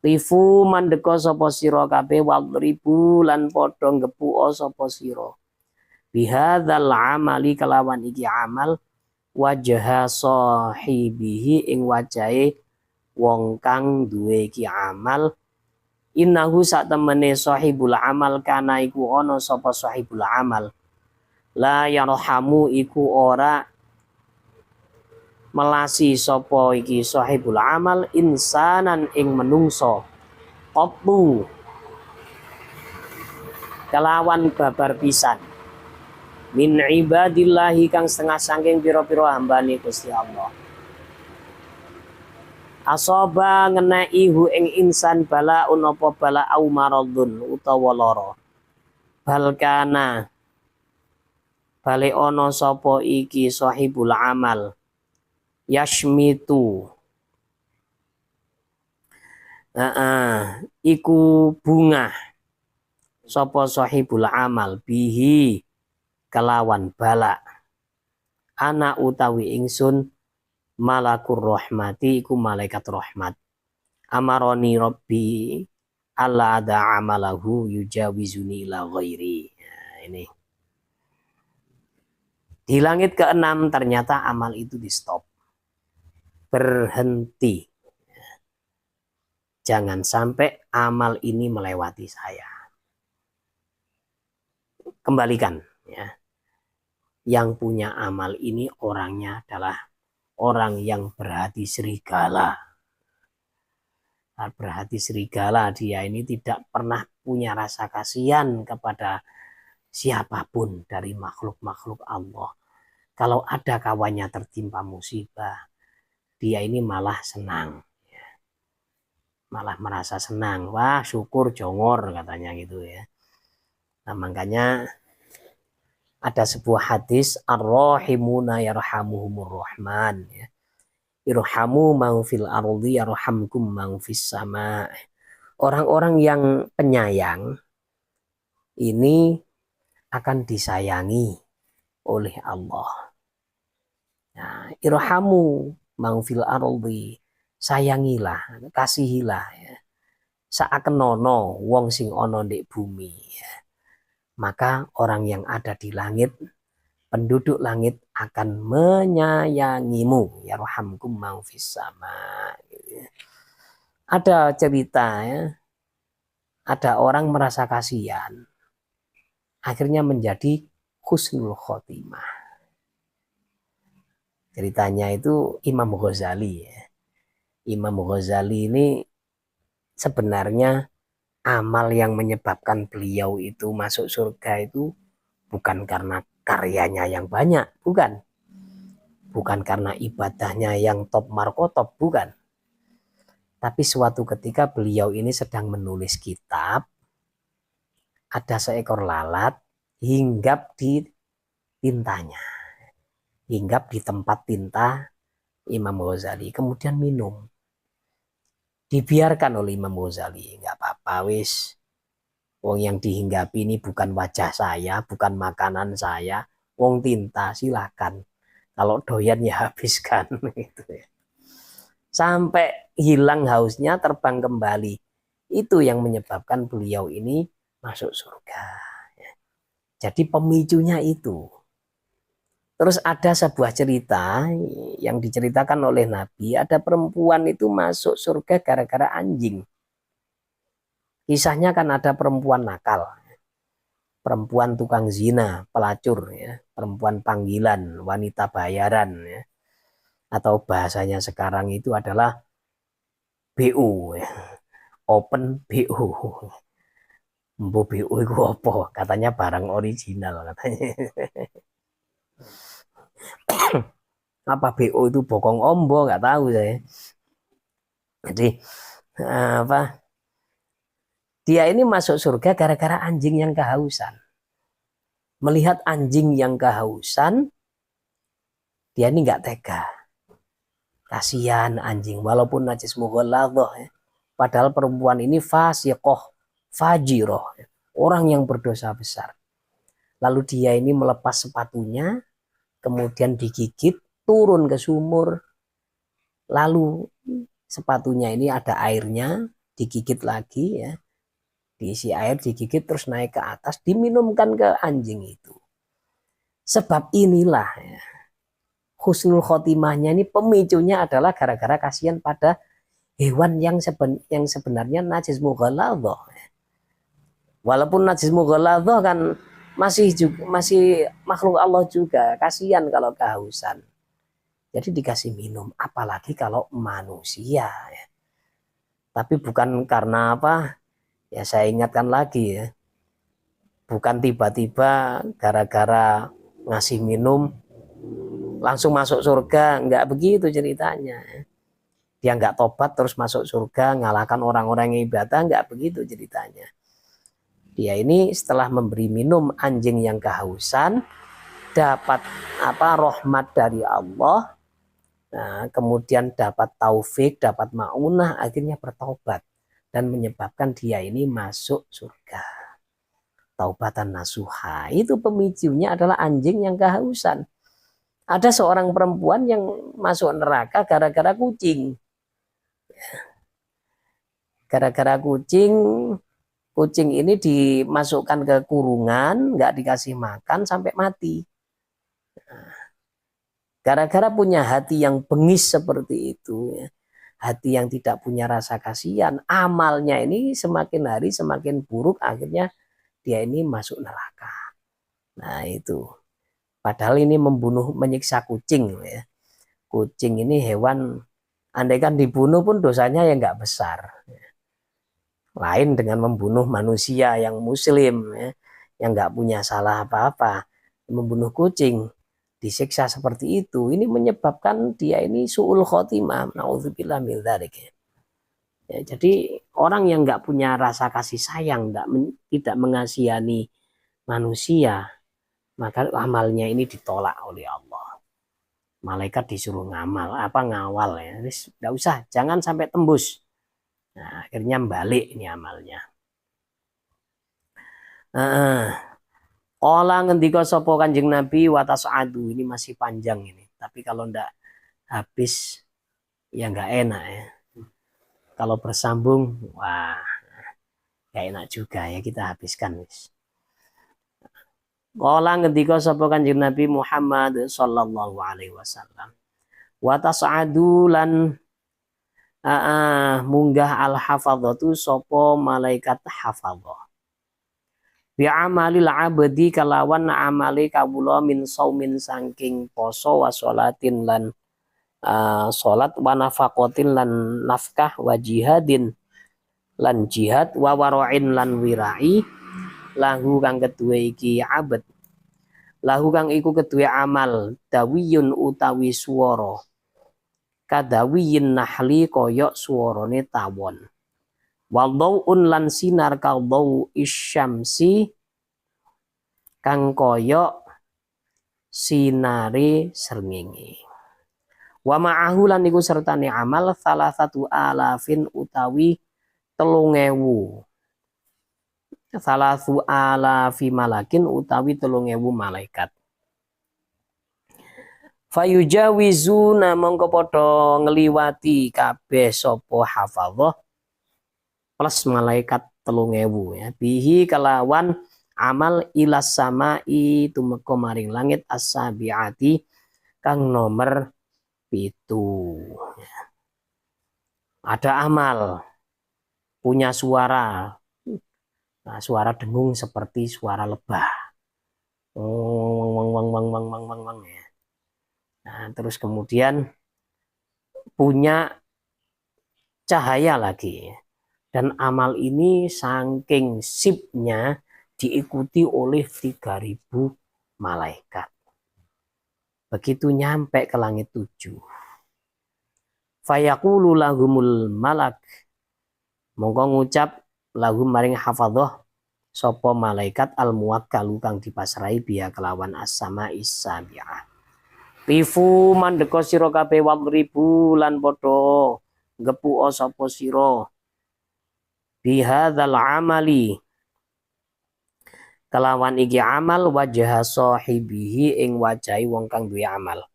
Tifu mandeka sapa sira kabeh wadribu lan padha ngepuk sapa sira. Bihadzal amali kelawan iki amal wajah sahibihi ing wajahe wong kang duwe iki amal innahu sak temene sahibul amal kana iku ana sapa sahibul amal la yarhamu iku ora melasi sapa iki sahibul amal insanan ing menungso qattu kelawan babar pisan min ibadillahi kang setengah saking pira-pira hambane Gusti Allah. Asaba ngenai hu ing insan bala apa bala au maradun utawa lara. Balkana bale ana sapa iki sahibul amal yashmitu. Iku bunga sapa sahibul amal bihi kelawan bala ana utawi ingsun malakur rahmati iku malaikat rahmat amaroni rabbi alla ada amalahu yujawizuni ila ghairi. Nah, ini di langit ke-6 ternyata amal itu di stop, berhenti, jangan sampai amal ini melewati saya, kembalikan ya. Yang punya amal ini orangnya adalah orang yang berhati serigala. Berhati serigala, dia ini tidak pernah punya rasa kasihan kepada siapapun dari makhluk-makhluk Allah. Kalau ada kawannya tertimpa musibah, dia ini malah senang. Malah merasa senang. Wah, syukur jongor katanya gitu ya. Nah, makanya Ada sebuah hadis, ar-rahimuna yarhamuhumur rahman, ya. Irhamu man fil ardi yarhamkum man fis sama. Orang-orang yang penyayang ini akan disayangi oleh Allah. Nah, irhamu man fil ardi, sayangilah, kasihilah, ya. Saakenono wong sing ana ndek bumi, ya. Maka orang yang ada di langit, penduduk langit akan menyayangimu. Yarhamkum man fis sama. Ada cerita, ya, ada orang merasa kasihan, akhirnya menjadi husnul khotimah. Ceritanya itu Imam Ghazali, ya. Imam Ghazali ini sebenarnya amal yang menyebabkan beliau itu masuk surga itu bukan karena karyanya yang banyak, bukan. Bukan karena ibadahnya yang top markotop, bukan. Tapi suatu ketika beliau ini sedang menulis kitab, ada seekor lalat hinggap di tintanya. Hinggap di tempat tinta Imam Ghazali, kemudian minum. Dibiarkan oleh Imam Ghazali, nggak apa-apa wis. Wong yang dihinggapi ini bukan wajah saya, bukan makanan saya, wong tinta, silakan. Kalau doyan ya habiskan. Gitu ya. Sampai hilang hausnya, terbang kembali. Itu yang menyebabkan beliau ini masuk surga. Jadi pemicunya itu. Terus ada sebuah cerita yang diceritakan oleh Nabi, ada perempuan itu masuk surga gara-gara anjing. Kisahnya kan ada perempuan nakal, perempuan tukang zina, pelacur, ya, perempuan panggilan, wanita bayaran, ya. Atau bahasanya sekarang itu adalah BO, ya. Open BO. Mbok BO itu apa? Katanya barang original katanya. Apa BO itu bokong ombo, nggak tahu saya. Jadi apa? Dia ini masuk surga gara-gara anjing yang kehausan. Melihat anjing yang kehausan, dia ini nggak tega. Kasihan anjing, walaupun najis mughalladhah, ya. Padahal perempuan ini fasiqoh, fajiroh, ya. Orang yang berdosa besar. Lalu dia ini melepas sepatunya, kemudian digigit, turun ke sumur. Lalu sepatunya ini ada airnya, digigit lagi, ya. Diisi air, digigit, terus naik ke atas, diminumkan ke anjing itu. Sebab inilah, ya, husnul khotimahnya ini pemicunya adalah gara-gara kasihan pada hewan yang sebenarnya najis mughalladhah. Walaupun najis mughalladhah kan masih makhluk Allah juga, kasihan kalau kehausan. Jadi dikasih minum, apalagi kalau manusia, ya. Tapi bukan karena apa? Ya saya ingatkan lagi, ya. Bukan tiba-tiba gara-gara ngasih minum langsung masuk surga, nggak begitu ceritanya. Dia nggak tobat terus masuk surga, ngalahkan orang-orang yang ibadah, nggak begitu ceritanya. Dia ini setelah memberi minum anjing yang kehausan, dapat rahmat dari Allah, nah, kemudian dapat taufik, dapat maunah, akhirnya bertobat dan menyebabkan dia ini masuk surga. Taubatan nasuha, itu pemicunya adalah anjing yang kehausan. Ada seorang perempuan yang masuk neraka gara-gara kucing. Gara-gara kucing, kucing ini dimasukkan ke kurungan, nggak dikasih makan sampai mati. Gara-gara punya hati yang bengis seperti itu, ya. Hati yang tidak punya rasa kasihan, amalnya ini semakin hari semakin buruk, akhirnya dia ini masuk neraka. Nah itu. Padahal ini membunuh, menyiksa kucing, ya. Kucing ini hewan, andaikan dibunuh pun dosanya ya nggak besar. Lain dengan membunuh manusia yang muslim, ya, yang nggak punya salah apa-apa. Membunuh kucing, disiksa seperti itu, ini menyebabkan dia ini su'ul khotimah. Na'udzubillah min dzalik. Ya, jadi orang yang nggak punya rasa kasih sayang, tidak mengasihani manusia, maka amalnya ini ditolak oleh Allah. Malaikat disuruh ngawal ya. Tidak usah, jangan sampai tembus. Nah, akhirnya balik ini amalnya. Ola ngendika sapa Kanjeng Nabi watas adu, ini masih panjang ini. Tapi kalau ndak habis ya nggak enak ya. Kalau bersambung, wah nggak enak juga ya, kita habiskan. Ola ngendika sapa Kanjeng Nabi Muhammad sallallahu alaihi wasallam. Watas adu lan munggah al hafadzatu sapa malaikat hafadzah. Bi amalil abdi kalawan amali kawula min saumin saking poso wa sholatin lan salat wa nafaqatin lan nafkah wa jihadin lan jihad wa wara'in lan wirai lahu kang kedue iki abad lahu kang iku kedue amal dawiyun utawi swara kadawiyin nahli koyok suarane tawon waldauun lan sinar kaldau isyamsi kang koyok sinare srengenge wa ma'ahu lan iku sertane amal salah satu alafin utawi 3.000 salasu alafi malakin utawi 3.000 malaikat fayujawizuna mongko padha ngliwati kabeh sapa hafadzah plus malaikat 3.000 ya bihi kelawan amal ilas samai tumeka maring langit as-sabiati kang nomor 7 ya. Ada amal punya suara, nah, suara dengung seperti suara lebah ya. Nah, terus kemudian punya cahaya lagi. Dan amal ini saking sipnya diikuti oleh 3.000 malaikat. Begitu nyampe ke langit 7. Fayaqulu lahumul malak. Mongko ngucap lahum maring hafadzah sapa malaikat al-muwakkalu kang dipasrahi biya kelawan as-sama is-sabi'ah. Tifu mandeka sira kabeh wadribu lan padha gepuka sapa sira bihadzal amali kelawan iki amal wajah sahibihi ing wajahi wong kang duwe amal.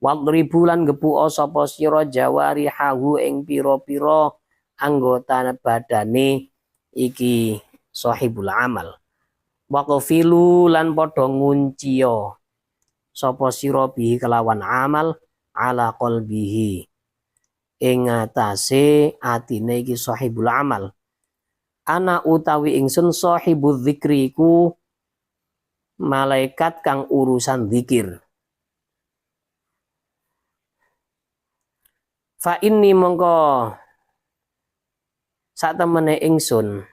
Wadribu lan gepuka sapa sira jawarihahu ing pira-pira anggota badane iki sahibul amal. Waqfilu lan padha ngunciya sapa sira bihi kelawan amal ala qalbihi ing atase atine iki sahibul amal. Ana utawi ingsun sahibul dzikri iku malaikat kang urusan zikir. Fa inni mongko sak temene ingsun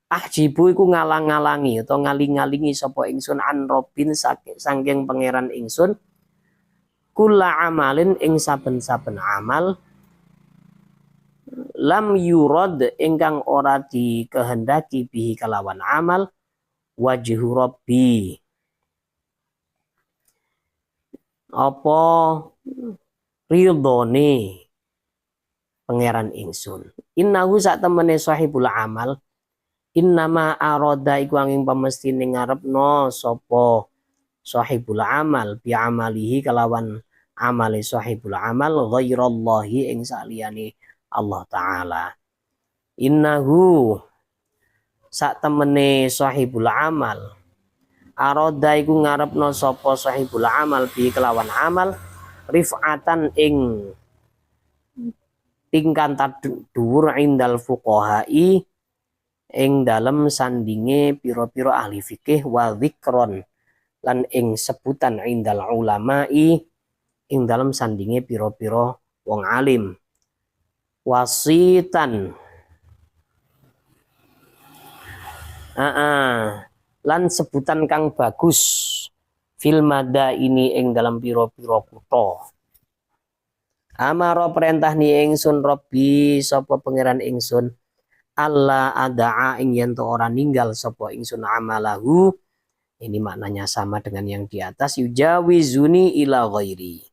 ahjibu iku ngalang-alangi atau ngaling-alingi sapa ingsun an robin saking pangeran ingsun kula amalin ing saben-saben amal lam yurad ingkang ora dikehendaki bihi kalawan amal wajhu rabbi apa ridhone pangeran ingsun innahu sak temene sahibul amal innama aroda iku angin pamestine ngarepno sapa sahibul amal bi amalihi kalawan amali sahibul amal ghairallahi ing saliyane Allah taala. Innahu sak temene sahibul amal aroda iku ngarepno sapa sahibul amal bi kelawan amal rifatan ing tingkan dhuwur indal fuqahai ing dalem sandinge pira-pira ahli fikih wa dzikron lan ing sebutan indal ulama'i ing dalem sandinge pira-pira wong alim wasitan lan sebutan kang bagus fil mada ini ing dalam pira-pira kutha amara perintah ni ingsun Rabbi sapa pangeran ingsun Allah adaa ing yen to ora ninggal sapa ingsun amalahu Ini maknanya sama dengan yang di atas. Yujawizuni ila ghairi.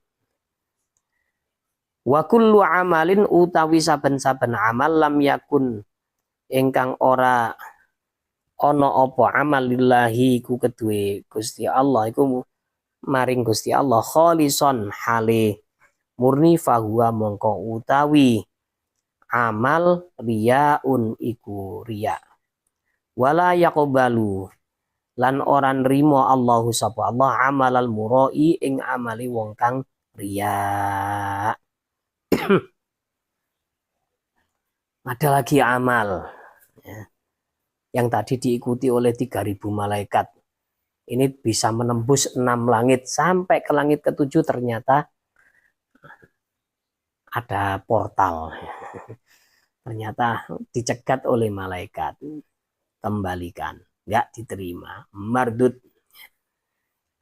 Wa kullu amalin utawi saben-saben amal lam yakun ingkang ora ana apa amal lillahi ku kedue Gusti Allah iku maring Gusti Allah kholison hale murni fahuwa mongko utawi amal riyaun iku riya. Wala yaqbalu lan ora nrimo Allahu sapa Allah amalal murai ing amali wong kang riya. Ada lagi amal ya, yang tadi diikuti oleh 3.000 malaikat. Ini bisa menembus 6 langit sampai ke langit ke-7 ternyata ada portal. Ternyata dicegat oleh malaikat. Kembalikan. Nggak diterima. Mardud.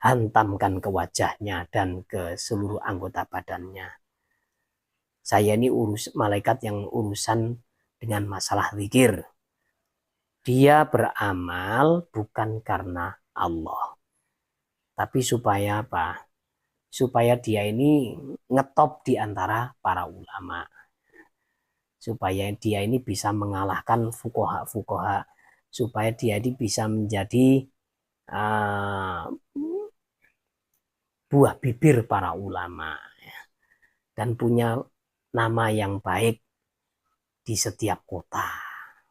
Hantamkan ke wajahnya dan ke seluruh anggota badannya. Saya ini malaikat yang urusan dengan masalah zikir. Dia beramal bukan karena Allah. Tapi supaya apa? Supaya dia ini ngetop di antara para ulama. Supaya dia ini bisa mengalahkan fuqaha. Supaya dia ini bisa menjadi buah bibir para ulama. Dan punya nama yang baik di setiap kota.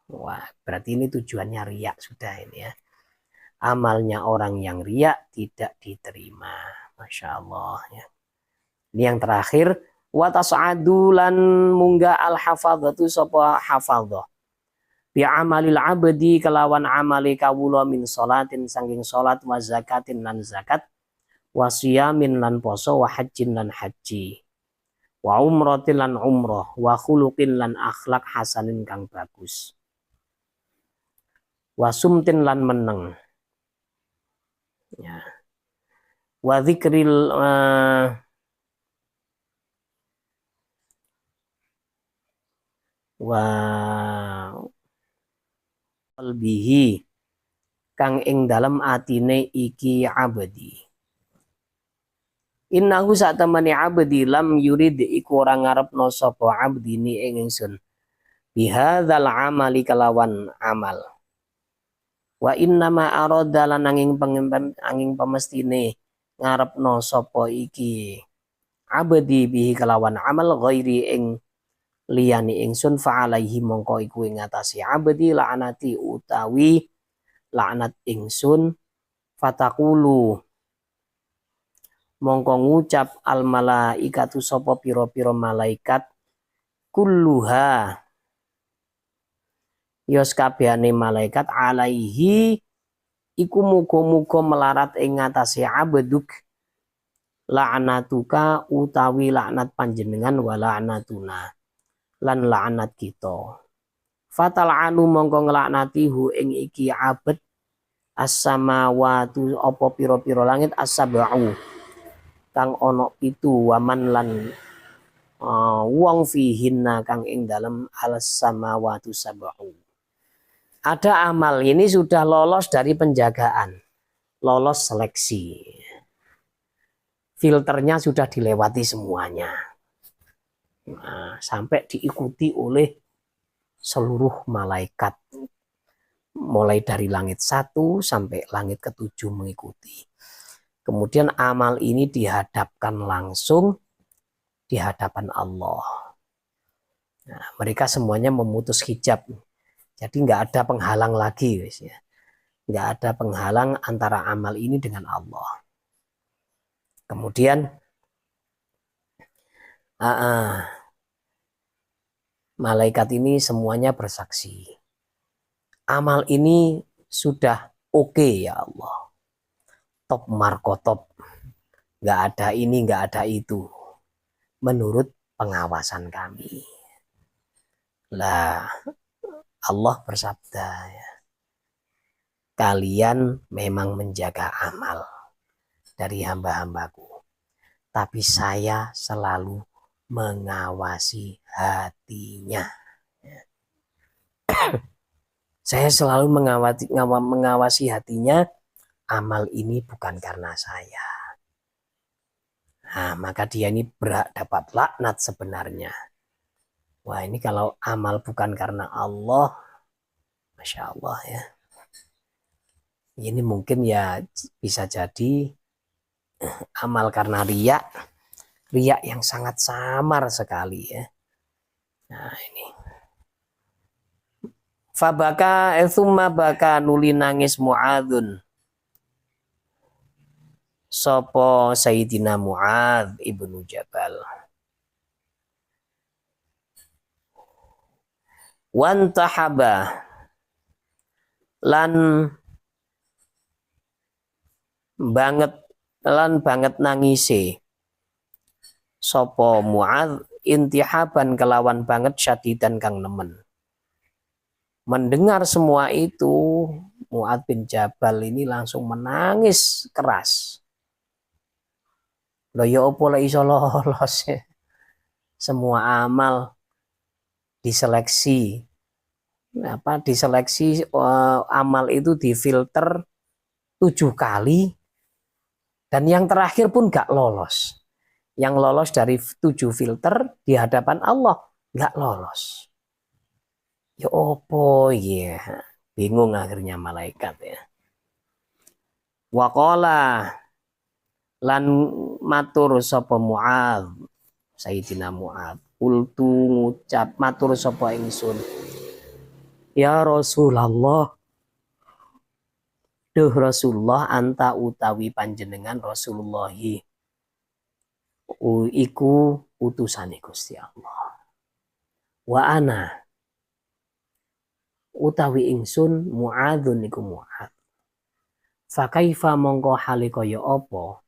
Wah, berarti ini tujuannya riya sudah ini ya. Amalnya orang yang riya tidak diterima. Masya Allah ya. Ini yang terakhir. Wa tas'adu lan munggah al hafadzatu sapa hafadzah. Bi amalil abdi kelawan amali kawula min salatin sanging salat wa zakatin lan zakat wa siyamin lan poso wa hajjin lan haji. Wa umratin lan umrah wa khuluqin lan akhlak hasanin kang bagus. Wa sumtin lan meneng. Ya. Wa dzikril wa qalbihi kang ing dalam atine iki abdi. Innahu sak temani abdi lam yurid iku ora ngarepno sapa abdi ni ing ingsun. Bihadzal amali kelawan amal. Wa innama arada lan angin pemestine ngarepno sapa iki abdi bihi kelawan amal ghairi ing liyane ingsun fa alaihi mongko iku ing ngatasi abdi la'anati utawi laknat ingsun fataqulu mongko ngucap al malaikatu sapa pira-pira malaikat kulluha yos kabehane malaikat alaihi iku muga-muga melarat ing ngatasi abduk la'natuka utawi laknat panjenengan wa la'natuna lan laknat kita. Fatal anu mongko nglaknati hu ing iki abad as-samawatu apa pira-pira langit as-sab'u kang ana 7 waman lan wong fihinna kang ing dalem al-samawatu sab'u. Ada amal ini sudah lolos dari penjagaan, lolos seleksi. Filternya sudah dilewati semuanya. Nah, sampai diikuti oleh seluruh malaikat mulai dari langit 1 sampai langit ke-7 mengikuti. Kemudian amal ini dihadapkan langsung di hadapan Allah. Nah, mereka semuanya memutus hijab. Jadi nggak ada penghalang lagi, ya. Nggak ada penghalang antara amal ini dengan Allah. Kemudian malaikat ini semuanya bersaksi. Amal ini sudah oke ya Allah. Top markotop. Nggak ada ini, nggak ada itu. Menurut pengawasan kami. Lah, Allah bersabda, ya, kalian memang menjaga amal dari hamba-hambaku. Tapi saya selalu mengawasi hatinya. Saya selalu mengawasi hatinya amal ini bukan karena saya. Nah, maka dia ini berhak dapat laknat sebenarnya. Wah, ini kalau amal bukan karena Allah, Masya Allah ya. Ini mungkin ya bisa jadi amal karena riak yang sangat samar sekali ya. Nah ini. Fabaka thumma baka nuli nangis Mu'adzun. Sopo Sayyidina Mu'adz ibnu Jabal. Wantahaba lan banget nangisi sopo Mu'adz intihaban kelawan banget syadidan kang nemen. Mendengar semua itu Mu'adz bin Jabal ini langsung menangis keras. Loh ya apa lah iso lolos ya. Semua amal diseleksi amal itu difilter 7 kali dan yang terakhir pun gak lolos. Yang lolos dari 7 filter di hadapan Allah gak lolos. Ya opo ya. Bingung akhirnya malaikat ya. Waqala lan matur sapa Mu'adz Sayyidina Mu'adz ultu ngucap matur sapa ingsun ya Rasulullah duh Rasulullah anta utawi panjenengan Rasulullahi iku utusane Gusti Allah wa ana utawi ingsun Mu'adzun iku Mu'adz fa kaifa mongko hale kaya apa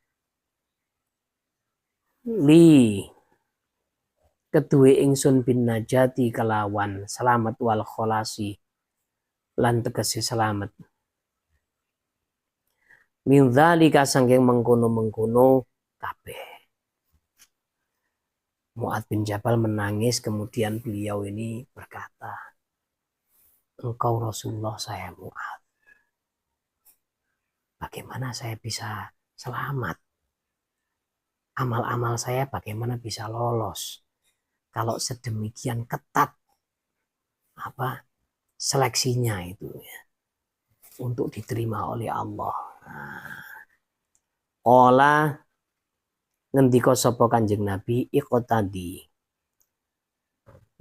li kedue ingsun bin najati kelawan selamat wal kholasi lan tegese selamat min dzalika sangking mengkono-mengkono kabeh. Mu'adz bin Jabal menangis kemudian beliau ini berkata, engkau Rasulullah saya Mu'adz. Bagaimana saya bisa selamat? Amal-amal saya bagaimana bisa lolos? Kalau sedemikian ketat seleksinya itu ya, untuk diterima oleh Allah. Ola ngendika sapa Kanjeng Nabi iqtadi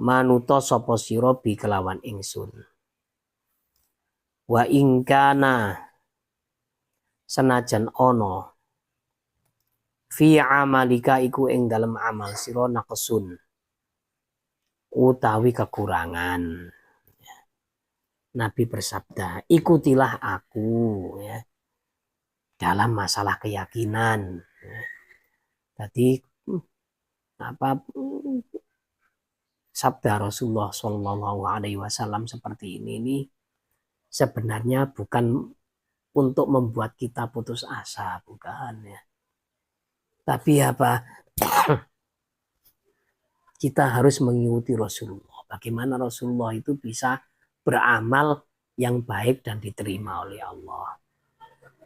manuta sapa sira bi kelawan ingsun. Wa ingkana senajan ono fi amalika iku ing dalam amal sira naqsun utawi kekurangan. Nabi bersabda, ikutilah aku ya dalam masalah keyakinan. Tadi sabda Rasulullah Shallallahu Alaihi Wasallam seperti ini sebenarnya bukan untuk membuat kita putus asa, bukan ya. Tapi kita harus mengikuti Rasulullah. Bagaimana Rasulullah itu bisa beramal yang baik dan diterima oleh Allah.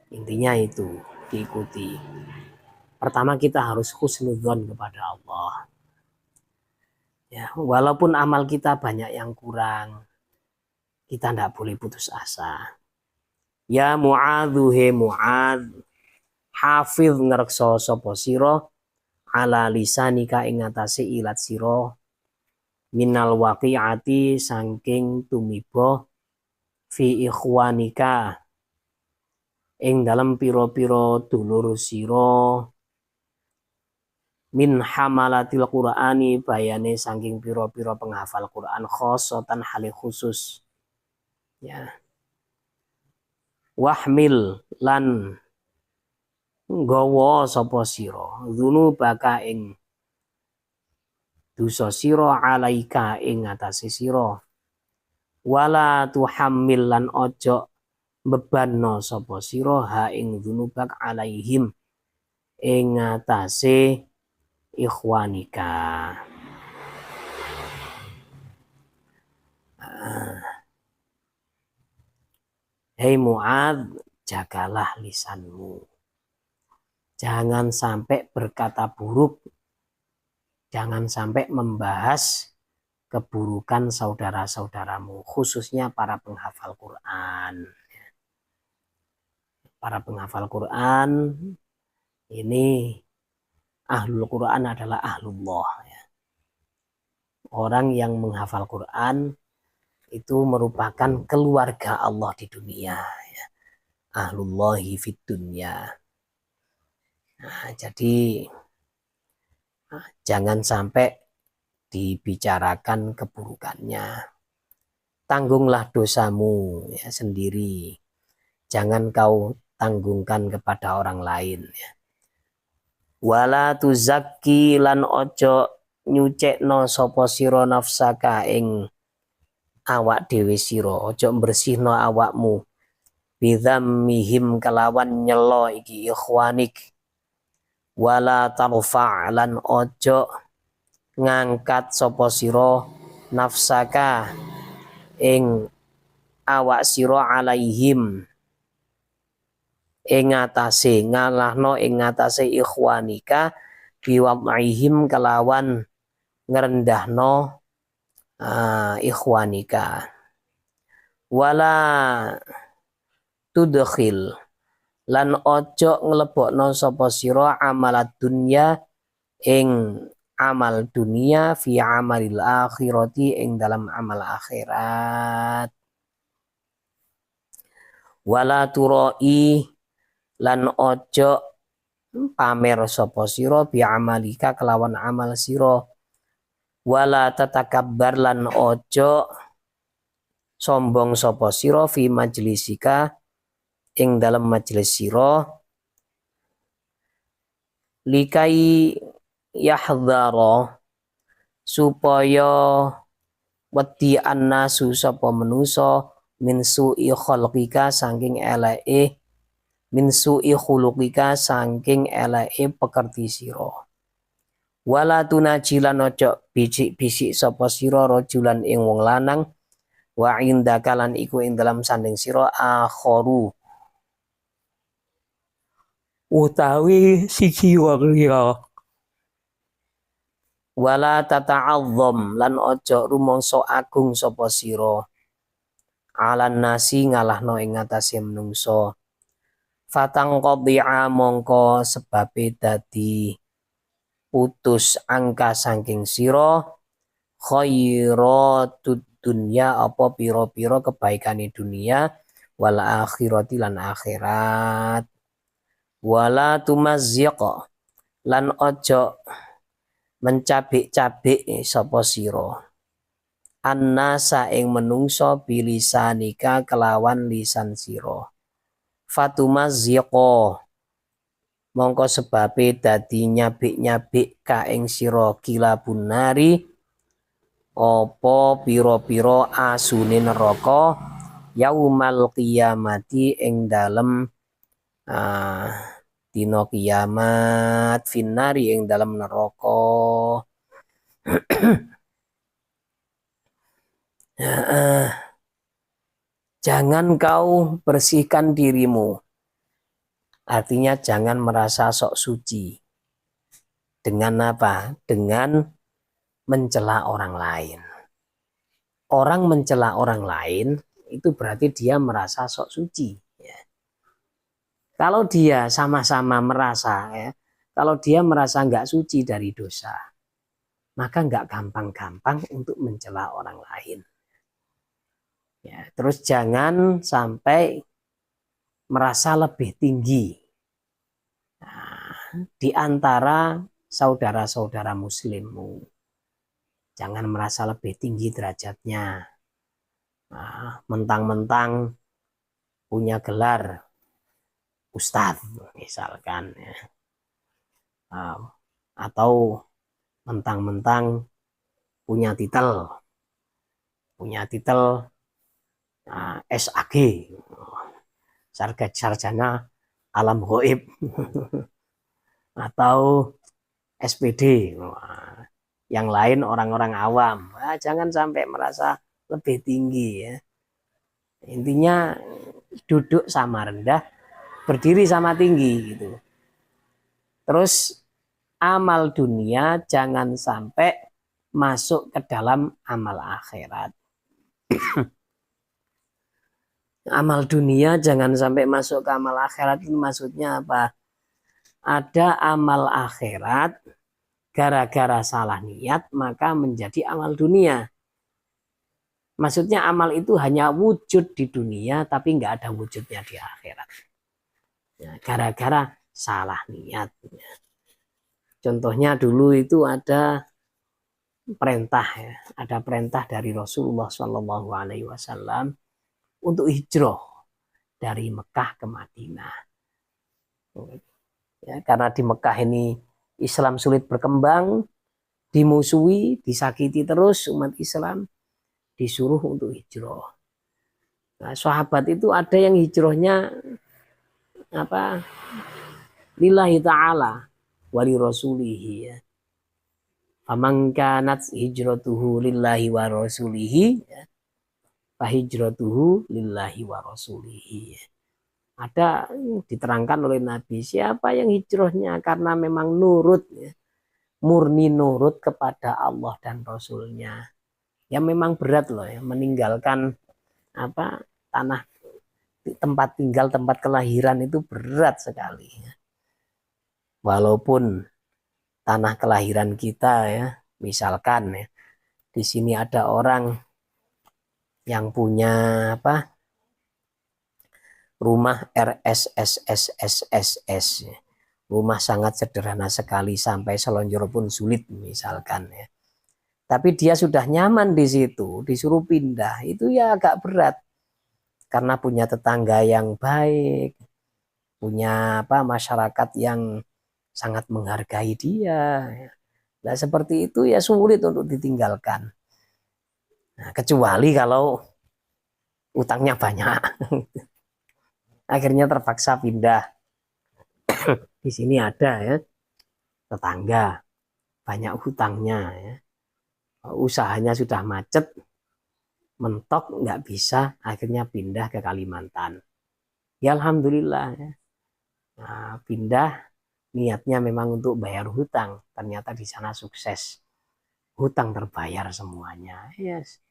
Intinya itu diikuti. Pertama kita harus husnudzon kepada Allah. Ya, walaupun amal kita banyak yang kurang, kita tidak boleh putus asa. Ya Mu'adzu he Mu'adz, hafiz ngreksa sapa sira ala lisanika ing atase ilat sira minal waqi'ati saking tumiba fi ikhwanika ing dalam piro-piro dulur sira min hamalatil Qur'ani bayane saking piro-piro penghafal Quran khosotan hale khusus ya wahmil lan nggawa sapa sira dzunubaka ing dosa sira alaika ing atase sira wala tuhammil lan ojo bebanno sapa sira ha ing dzunubak alaihim ing atase ikhwanika. Hei Mu'adz, jagalah lisanmu. Jangan sampai berkata buruk, jangan sampai membahas keburukan saudara-saudaramu, khususnya para penghafal Quran. Para penghafal Quran ini, ahlul Quran adalah ahlullah. Orang yang menghafal Quran itu merupakan keluarga Allah di dunia. Ahlullahi fid dunya. Nah, jadi jangan sampai dibicarakan keburukannya. Tanggung,lah dosamu ya sendiri. Jangan kau tanggungkan kepada orang lain. Wala tuzakki lan ojo nyucekno sapa sira nafsaka ing awak dhewe sira. Ojo bersihno awakmu bidzammihim kelawan nyelo iki ikhwanik. Wala tarfa' lan ojo ngangkat sapa sira nafsaka ing awak sira alaihim ing atase, ngalahno ing atase ikhwanika biwad'ihim kelawan ngerendahno ikhwanika. Wala tudkhil lan ojo nglebokno sapa sira amalat dunya ing amal dunia fi amalil akhirati ing dalam amal akhirat. Wala turai lan ojo pamer sapa sira bi amalika kelawan amal sira. Wala tatakabbar lan ojo sombong sapa sira fi majlisika ing dalam majelis sira likai yahdhara supaya wedi annasu sapa manusa min su'i khalqika saking eleke min su'i khuluqika saking eleke pekerti sira. Wala tunajilan ojo bisik-bisik sapa sira rajulan ing wong lanang wa indakalan iku ing dalam sanding sira akharu utawi siji wong liya. Wala tata'azzam lan ojo rumangsa agung sapa sira alan nasi ngalahno ing atase menungsa. Fatang qadhi'a mongko sebabe dadi putus angka saking sira khairatud dunya apa pira-pira kebaikane dunia wal akhirati lan akhirat. Wala tumazziq lan ojo mencabik-cabik sapa sira annasa ing menungso bilisanika kelawan lisan sira. Fatumazziqa mongko sebabe dadi nyabik-nyabik ka ing sira kilabun nari apa pira-pira asune neraka yaumal qiyamati ing dalem dina kiamat finnari ing dalam neraka. Jangan kau bersihkan dirimu, artinya jangan merasa sok suci. Dengan apa? Dengan mencela orang lain. Orang mencela orang lain itu berarti dia merasa sok suci. Kalau dia sama-sama merasa, kalau dia merasa nggak suci dari dosa, maka nggak gampang-gampang untuk mencela orang lain. Ya, terus jangan sampai merasa lebih tinggi di antara saudara-saudara muslimmu. Jangan merasa lebih tinggi derajatnya. Mentang-mentang punya gelar ustadz misalkan ya. Atau mentang-mentang punya titel SAG, sarjana alam gaib atau SPD. Yang lain orang-orang awam. Jangan sampai merasa lebih tinggi ya. Intinya duduk sama rendah berdiri sama tinggi gitu. Terus amal dunia jangan sampai masuk ke dalam amal akhirat. Amal dunia jangan sampai masuk ke amal akhirat, itu maksudnya apa? Ada amal akhirat gara-gara salah niat maka menjadi amal dunia. Maksudnya amal itu hanya wujud di dunia tapi nggak ada wujudnya di akhirat. Ya, gara-gara salah niat. Contohnya dulu itu ada perintah ya, ada perintah dari Rasulullah Shallallahu Alaihi Wasallam untuk hijrah dari Mekah ke Madinah. Ya, karena di Mekah ini Islam sulit berkembang, dimusuhi, disakiti terus umat Islam, disuruh untuk hijrah. Nah, sahabat itu ada yang hijrahnya apa? Lillahi ta'ala wali rasulihi ya. Faman kanat hijratuhu lillahi wa rasulihi ya. Fahijratuhu lillahi wa rasulihi. Ada diterangkan oleh Nabi siapa yang hijrahnya karena memang nurut ya, murni nurut kepada Allah dan Rasulnya. Ya memang berat loh ya meninggalkan apa tanah tempat tinggal tempat kelahiran itu berat sekali. Ya. Walaupun tanah kelahiran kita ya misalkan ya di sini ada orang yang punya apa rumah RSSSSSS ya. Rumah sangat sederhana sekali sampai selonjor pun sulit misalkan ya. Tapi dia sudah nyaman di situ, disuruh pindah itu ya agak berat karena punya tetangga yang baik, punya apa masyarakat yang sangat menghargai dia. Nah seperti itu ya sulit untuk ditinggalkan. Nah, kecuali kalau utangnya banyak, akhirnya terpaksa pindah. Di sini ada ya tetangga banyak hutangnya ya. Usahanya sudah macet, mentok nggak bisa, akhirnya pindah ke Kalimantan. Ya alhamdulillah ya. Nah, pindah niatnya memang untuk bayar hutang, ternyata di sana sukses, hutang terbayar semuanya. Yes.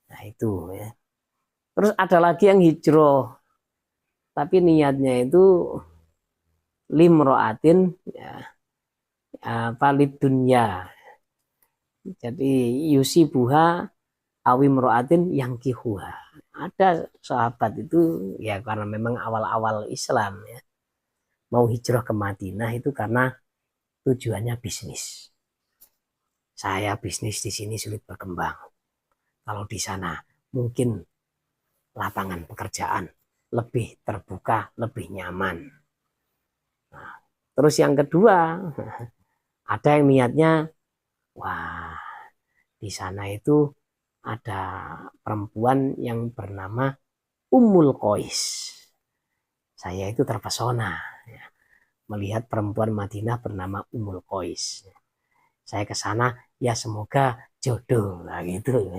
Nah itu ya. Terus ada lagi yang hijrah, tapi niatnya itu limroatin ya, valid dunya. Jadi yusibuha awim roatin yang kihuha. Ada sahabat itu ya karena memang awal-awal Islam ya. Mau hijrah ke Madinah itu karena tujuannya bisnis. Saya bisnis di sini sulit berkembang. Kalau di sana mungkin lapangan pekerjaan lebih terbuka, lebih nyaman. Nah, terus yang kedua, ada yang niatnya, wah di sana itu ada perempuan yang bernama Ummul Qais. Saya itu terpesona ya, melihat perempuan Madinah bernama Ummul Qais. Saya ke sana ya semoga jodoh lah gitu.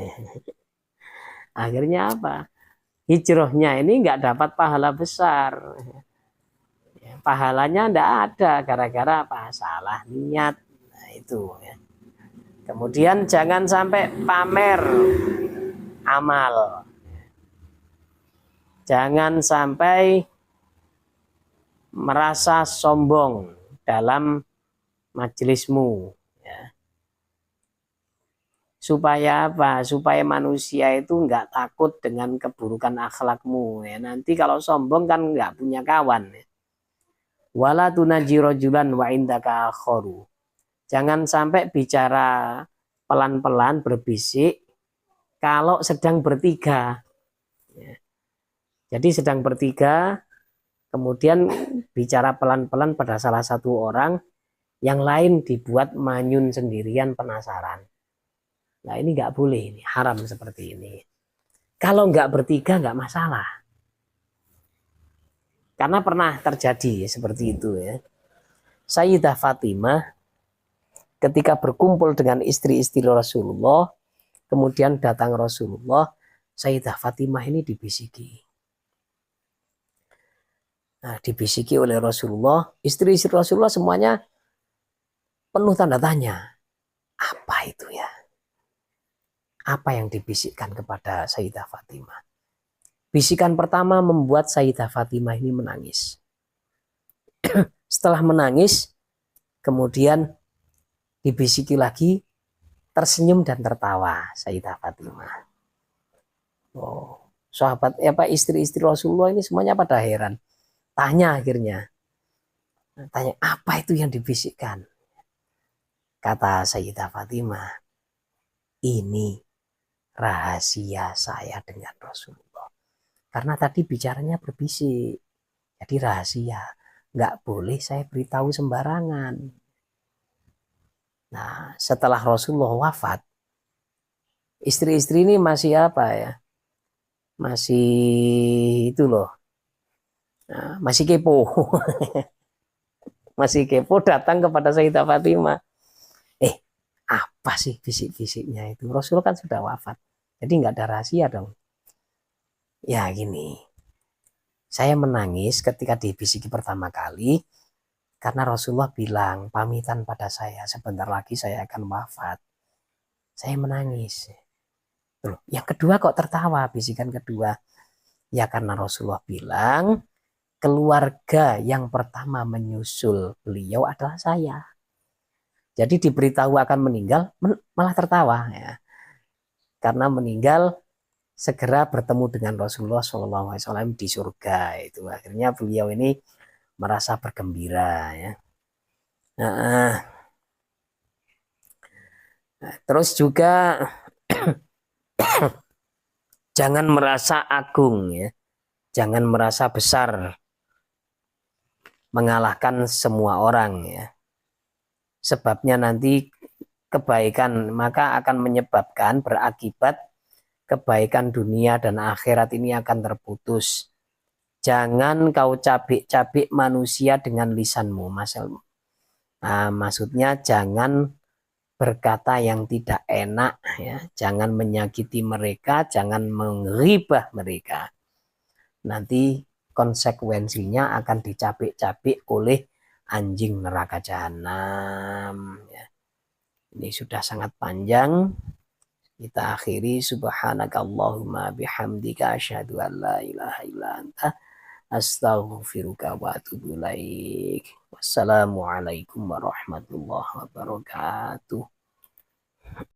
Akhirnya apa? Hijrahnya ini nggak dapat pahala besar. Pahalanya nggak ada gara-gara apa? Salah niat. Nah, itu ya. Kemudian jangan sampai pamer amal. Jangan sampai merasa sombong dalam majelismu. Ya. Supaya apa? Supaya manusia itu nggak takut dengan keburukan akhlakmu. Ya. Nanti kalau sombong kan nggak punya kawan. Ya. Wala tunaji rajulan wa indaka akharu. Jangan sampai bicara pelan-pelan berbisik kalau sedang bertiga. Ya. Jadi sedang bertiga, kemudian bicara pelan-pelan pada salah satu orang, yang lain dibuat manyun sendirian penasaran. Nah ini nggak boleh, ini haram seperti ini. Kalau nggak bertiga nggak masalah. Karena pernah terjadi seperti itu ya. Sayyidah Fatimah ketika berkumpul dengan istri-istri Rasulullah, kemudian datang Rasulullah, Sayyidah Fatimah ini dibisiki. Nah, dibisiki oleh Rasulullah, istri-istri Rasulullah semuanya penuh tanda tanya. Apa itu ya? Apa yang dibisikkan kepada Sayyidah Fatimah? Bisikan pertama membuat Sayyidah Fatimah ini menangis. Setelah menangis, kemudian dibisiki lagi, tersenyum dan tertawa Sayyidah Fatimah. Oh, sahabat apa istri-istri Rasulullah ini semuanya pada heran. Tanya akhirnya. Tanya, apa itu yang dibisikkan? Kata Sayyidah Fatimah, ini rahasia saya dengan Rasulullah. Karena tadi bicaranya berbisik. Jadi rahasia. Nggak boleh saya beritahu sembarangan. Nah, setelah Rasulullah wafat, istri-istri ini masih apa ya? Masih itu loh. Nah, masih kepo. Masih kepo datang kepada Sayyidah Fatimah. Eh, apa sih bisik-bisiknya itu? Rasulullah kan sudah wafat. Jadi nggak ada rahasia dong. Ya gini, saya menangis ketika dibisiki pertama kali karena Rasulullah bilang pamitan pada saya sebentar lagi saya akan wafat. Saya menangis. Loh, yang kedua kok tertawa bisikan kedua? Ya karena Rasulullah bilang keluarga yang pertama menyusul beliau adalah saya. Jadi diberitahu akan meninggal malah tertawa ya. Karena meninggal segera bertemu dengan Rasulullah SAW di surga itu. Akhirnya beliau ini merasa bergembira ya. Nah, terus juga jangan merasa agung ya, jangan merasa besar mengalahkan semua orang ya. Sebabnya nanti kebaikan maka akan menyebabkan berakibat kebaikan dunia dan akhirat ini akan terputus. Jangan kau cabik-cabik manusia dengan lisanmu, Mas Elmo. Nah, maksudnya jangan berkata yang tidak enak, ya. Jangan menyakiti mereka, jangan menghibah mereka. Nanti konsekuensinya akan dicabik-cabik oleh anjing neraka jahanam. Ya. Ini sudah sangat panjang. Kita akhiri subhanakallahumma bihamdika asyhadu an la ilaha illa anta astaghfiruka wa atubu ilaik. Wassalamualaikum warahmatullahi wabarakatuh.